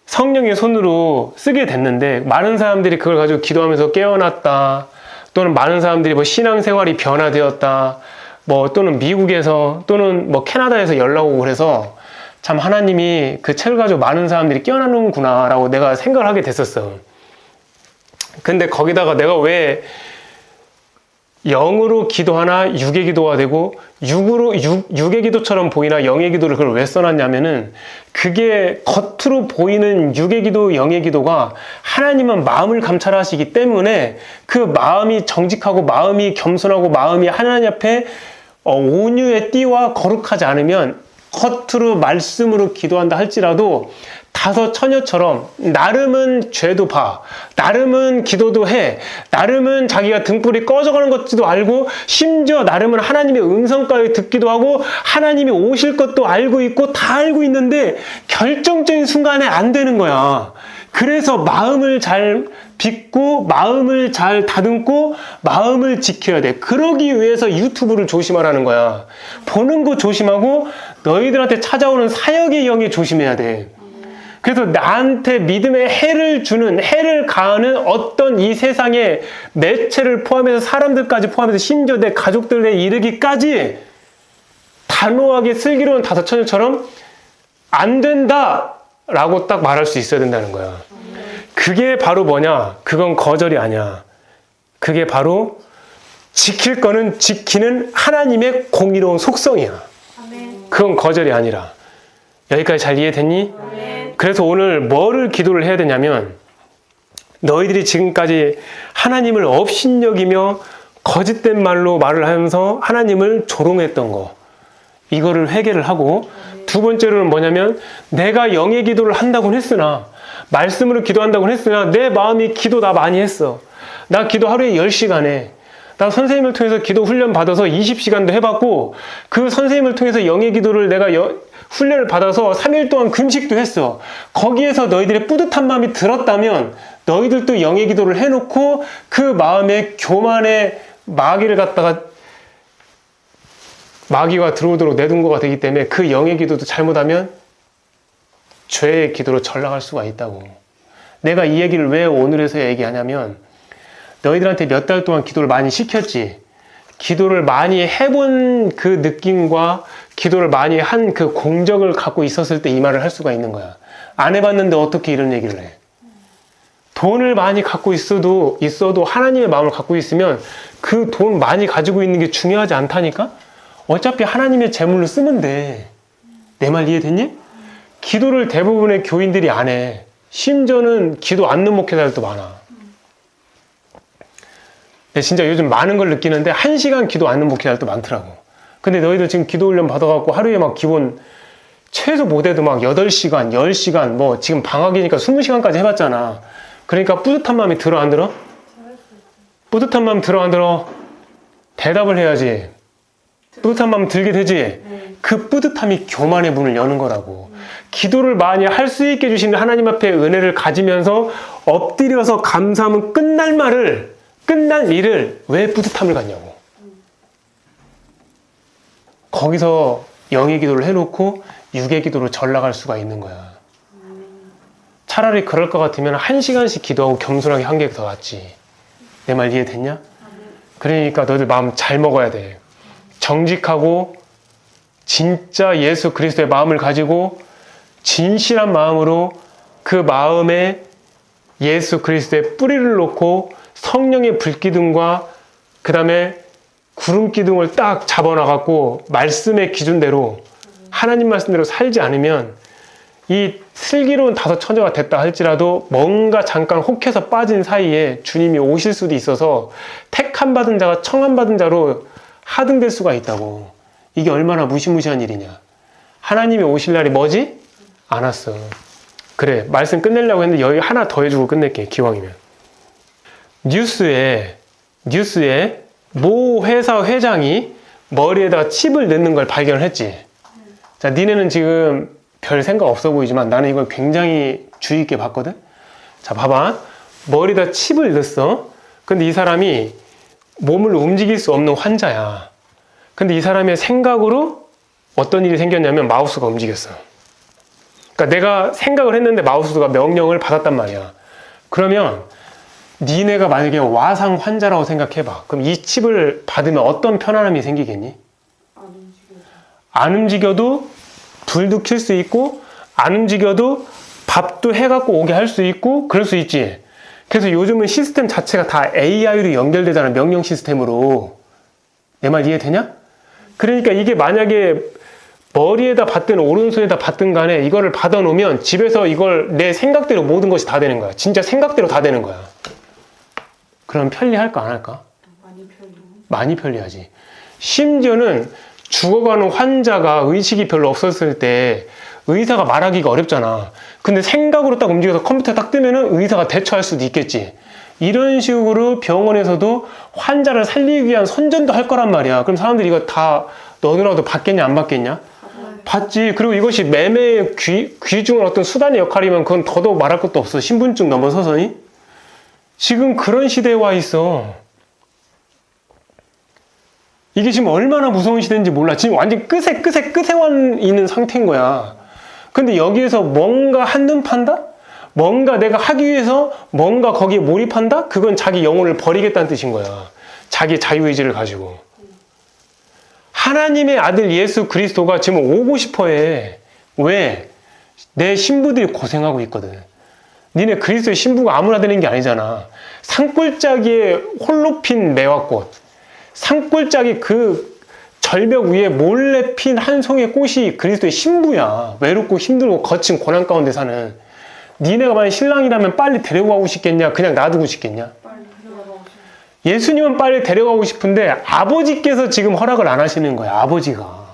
성령의 손으로 쓰게 됐는데 많은 사람들이 그걸 가지고 기도하면서 깨어났다, 또는 많은 사람들이 뭐 신앙생활이 변화되었다, 뭐 또는 미국에서 또는 뭐 캐나다에서 연락 오고 그래서 참 하나님이 그 책을 가지고 많은 사람들이 깨어나는구나 라고 내가 생각을 하게 됐었어. 근데 거기다가 내가 왜 영으로 기도하나 육의 기도가 되고 육의 기도처럼 보이나 영의 기도를 그걸 왜 써놨냐면은, 그게 겉으로 보이는 육의 기도, 영의 기도가 하나님은 마음을 감찰하시기 때문에 그 마음이 정직하고 마음이 겸손하고 마음이 하나님 앞에 온유의 띠와 거룩하지 않으면 겉으로 말씀으로 기도한다 할지라도 다섯 처녀처럼 나름은 죄도 봐, 나름은 기도도 해, 나름은 자기가 등불이 꺼져가는 것도 알고, 심지어 나름은 하나님의 음성까지 듣기도 하고 하나님이 오실 것도 알고 있고 다 알고 있는데 결정적인 순간에 안 되는 거야. 그래서 마음을 잘 빚고 마음을 잘 다듬고 마음을 지켜야 돼. 그러기 위해서 유튜브를 조심하라는 거야. 보는 거 조심하고 너희들한테 찾아오는 사역의 영이 조심해야 돼. 그래서 나한테 믿음의 해를 가하는 어떤 이 세상의 매체를 포함해서 사람들까지 포함해서 심지어 내 가족들에 이르기까지 단호하게 슬기로운 다섯 처녀처럼 안 된다 라고 딱 말할 수 있어야 된다는 거야. 그게 바로 뭐냐? 그건 거절이 아니야. 그게 바로 지킬 거는 지키는 하나님의 공의로운 속성이야. 그건 거절이 아니라. 여기까지 잘 이해됐니? 그래서 오늘 뭐를 기도를 해야 되냐면, 너희들이 지금까지 하나님을 업신여기며 거짓된 말로 말을 하면서 하나님을 조롱했던 거, 이거를 회개를 하고, 두 번째로는 뭐냐면, 내가 영의 기도를 한다고는 했으나, 말씀으로 기도한다고는 했으나 내 마음이 기도 나 많이 했어. 나 기도 하루에 10시간 해. 나 선생님을 통해서 기도 훈련 받아서 20시간도 해봤고, 그 선생님을 통해서 영의 기도를 내가 훈련을 받아서 3일 동안 금식도 했어. 거기에서 너희들의 뿌듯한 마음이 들었다면 너희들도 영의 기도를 해놓고 그 마음에 교만의 마귀를 갖다가 마귀가 들어오도록 내둔 거가 되기 때문에 그 영의 기도도 잘못하면 죄의 기도로 전락할 수가 있다고. 내가 이 얘기를 왜 오늘에서 얘기하냐면, 너희들한테 몇 달 동안 기도를 많이 시켰지. 기도를 많이 해본 그 느낌과 기도를 많이 한 그 공적을 갖고 있었을 때 이 말을 할 수가 있는 거야. 안 해봤는데 어떻게 이런 얘기를 해? 돈을 많이 갖고 있어도 하나님의 마음을 갖고 있으면 그 돈 많이 가지고 있는 게 중요하지 않다니까? 어차피 하나님의 재물로 쓰면 돼. 내 말 이해됐니? 기도를 대부분의 교인들이 안 해. 심지어는 기도 안 넣는 목회자들도 많아. 진짜 요즘 많은 걸 느끼는데 1시간 기도 안 넣는 목회자들도 많더라고. 근데 너희들 지금 기도 훈련 받아갖고 하루에 막 기본 최소 못해도 막 8시간, 10시간, 뭐 지금 방학이니까 20시간까지 해봤잖아. 그러니까 뿌듯한 마음이 들어 안 들어? 뿌듯한 마음 들어 안 들어? 대답을 해야지. 뿌듯한 마음 들게 되지? 그 뿌듯함이 교만의 문을 여는 거라고. 기도를 많이 할 수 있게 해주시는 하나님 앞에 은혜를 가지면서 엎드려서 감사하면 끝날 일을 왜 뿌듯함을 갖냐고. 거기서 영의 기도를 해놓고 육의 기도로 전락할 수가 있는 거야. 차라리 그럴 것 같으면 1시간씩 기도하고 겸손하게 한 게 더 낫지. 내 말 이해됐냐? 그러니까 너희들 마음 잘 먹어야 돼. 정직하고 진짜 예수 그리스도의 마음을 가지고 진실한 마음으로 그 마음에 예수 그리스도의 뿌리를 놓고 성령의 불기둥과 그 다음에 구름기둥을 딱 잡아놔갖고 말씀의 기준대로 하나님 말씀대로 살지 않으면 이 슬기로운 5 처녀가 됐다 할지라도 뭔가 잠깐 혹해서 빠진 사이에 주님이 오실 수도 있어서 택함 받은 자가 청함 받은 자로 하등될 수가 있다고. 이게 얼마나 무시무시한 일이냐. 하나님이 오실 날이 뭐지? 안 왔어. 그래, 말씀 끝내려고 했는데 여기 하나 더 해주고 끝낼게, 기왕이면. 뉴스에 모 회사 회장이 머리에다가 칩을 넣는 걸 발견했지. 자, 니네는 지금 별 생각 없어 보이지만 나는 이걸 굉장히 주의 있게 봤거든. 자, 봐봐. 머리에다 칩을 넣었어. 근데 이 사람이 몸을 움직일 수 없는 환자야. 근데 이 사람의 생각으로 어떤 일이 생겼냐면 마우스가 움직였어. 그러니까 내가 생각을 했는데 마우스가 명령을 받았단 말이야. 그러면 니네가 만약에 와상 환자라고 생각해봐. 그럼 이 칩을 받으면 어떤 편안함이 생기겠니? 안 움직여도 불도 켤 수 있고 안 움직여도 밥도 해갖고 오게 할 수 있고 그럴 수 있지. 그래서 요즘은 시스템 자체가 다 AI로 연결되잖아. 명령 시스템으로. 내 말 이해되냐? 그러니까 이게 만약에 머리에다 받든 오른손에다 받든 간에 이거를 받아놓으면 집에서 이걸 내 생각대로 모든 것이 다 되는 거야. 진짜 생각대로 다 되는 거야. 그럼 편리할까 안 할까? 많이 편리하지. 심지어는 죽어가는 환자가 의식이 별로 없었을 때 의사가 말하기가 어렵잖아. 근데 생각으로 딱 움직여서 컴퓨터 딱 뜨면은 의사가 대처할 수도 있겠지. 이런 식으로 병원에서도 환자를 살리기 위한 선전도 할 거란 말이야. 그럼 사람들이 이거 다 너누라도 받겠냐 안 받겠냐? 받지. 그리고 이것이 매매의 귀중한 어떤 수단의 역할이면 그건 더더욱 말할 것도 없어. 신분증 넘어서서니. 지금 그런 시대에 와 있어. 이게 지금 얼마나 무서운 시대인지 몰라. 지금 완전 끝에 와 있는 상태인 거야. 근데 여기에서 뭔가 한눈 판다? 뭔가 내가 하기 위해서 뭔가 거기에 몰입한다? 그건 자기 영혼을 버리겠다는 뜻인 거야. 자기 자유의지를 가지고. 하나님의 아들 예수 그리스도가 지금 오고 싶어 해. 왜? 내 신부들이 고생하고 있거든. 니네 그리스도의 신부가 아무나 되는 게 아니잖아. 산골짜기에 홀로 핀 매화꽃. 산골짜기 그 절벽 위에 몰래 핀 한 송이 꽃이 그리스도의 신부야. 외롭고 힘들고 거친 고난 가운데 사는. 니네가 만약 신랑이라면 빨리 데려가고 싶겠냐? 그냥 놔두고 싶겠냐? 예수님은 빨리 데려가고 싶은데 아버지께서 지금 허락을 안 하시는 거야. 아버지가.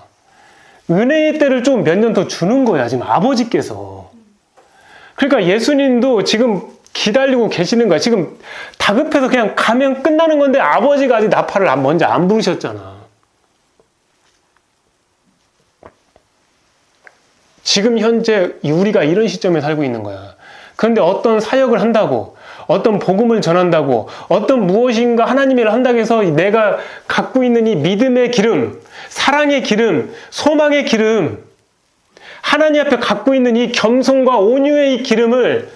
은혜의 때를 좀 몇 년 더 주는 거야. 지금 아버지께서. 그러니까 예수님도 지금 기다리고 계시는 거야. 지금 다급해서 그냥 가면 끝나는 건데 아버지가 아직 나팔을 먼저 안 부르셨잖아. 지금 현재 우리가 이런 시점에 살고 있는 거야. 그런데 어떤 사역을 한다고, 어떤 복음을 전한다고, 어떤 무엇인가 하나님의 일을 한다고 해서 내가 갖고 있는 이 믿음의 기름, 사랑의 기름, 소망의 기름, 하나님 앞에 갖고 있는 이 겸손과 온유의 이 기름을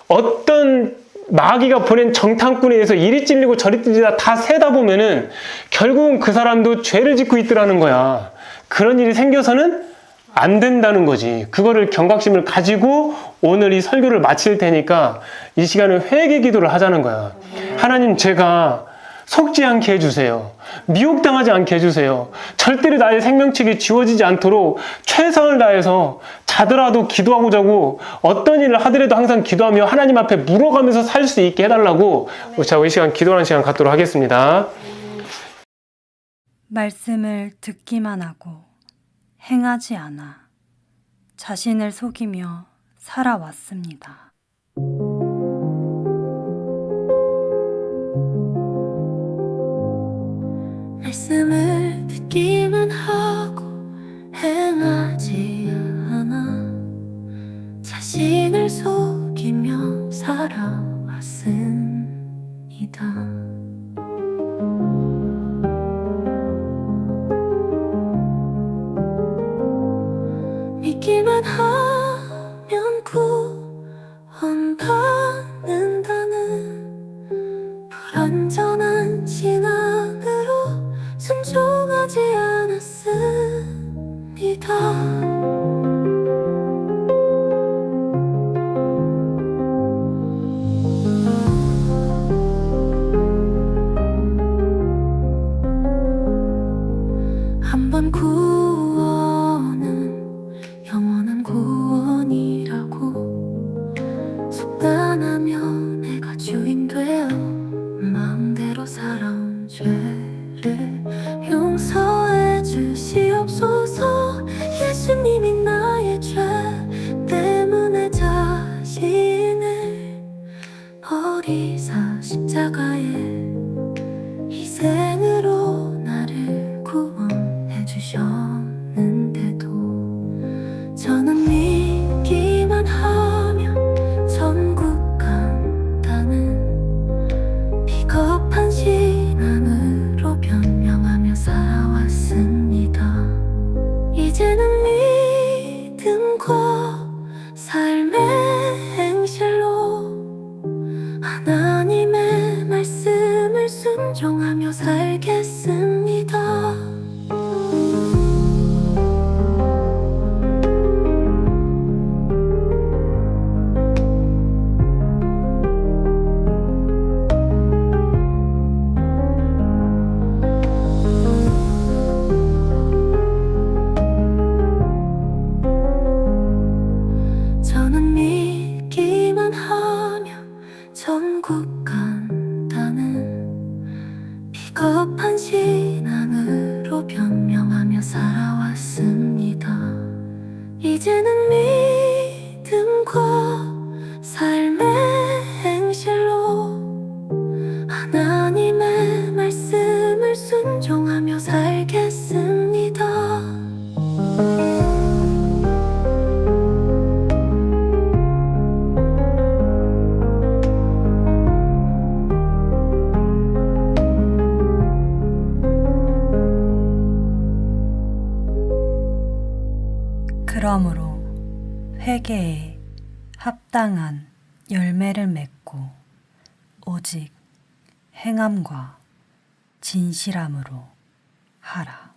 어떤 마귀가 보낸 정탐꾼에 의해서 이리 찔리고 저리 찔리다 다 세다 보면은 결국은 그 사람도 죄를 짓고 있더라는 거야. 그런 일이 생겨서는 안 된다는 거지. 그거를 경각심을 가지고 오늘 이 설교를 마칠 테니까 이 시간에 회개 기도를 하자는 거야. 하나님, 제가 속지 않게 해주세요. 미혹당하지 않게 해주세요. 절대로 나의 생명책이 지워지지 않도록 최선을 다해서 자더라도 기도하고 자고 어떤 일을 하더라도 항상 기도하며 하나님 앞에 물어가면서 살 수 있게 해달라고. 자, 이 시간 기도하는 시간 갖도록 하겠습니다. 말씀을 듣기만 하고 행하지 않아 자신을 속이며 살아왔습니다. 말씀을 듣기만 하고 자신을 속이며 살아왔습니다. 믿기만 하면 구원받는다는 불완전한 신앙으로 순종하지 않았습니다. 한번 구원은 영원한 구원이라고 속단하며 내가 주인 되어 마음대로 살아온 죄를 용서해 주시옵소서. 예수님이 나의 죄 때문에 자신을 버리사 십자가에 희생으로 나를 구원해 주셨는데도 저는 믿기만 하면 천국 간다는 비겁한 신앙으로 변명하며 살아왔습니다. 이제는 믿음과 삶의 행실로 하나님의 말씀을 순종하며 살겠습니다. 저는 믿기만 하면 천국 간다는 비겁한 신앙으로 변명하며 살아왔습니다. 이제는 믿음과 삶의 행실로 하나님의 말씀을 순종하며 살겠습니다. 그러므로 회개에 합당한 열매를 맺고 오직 행함과 진실함으로 하라.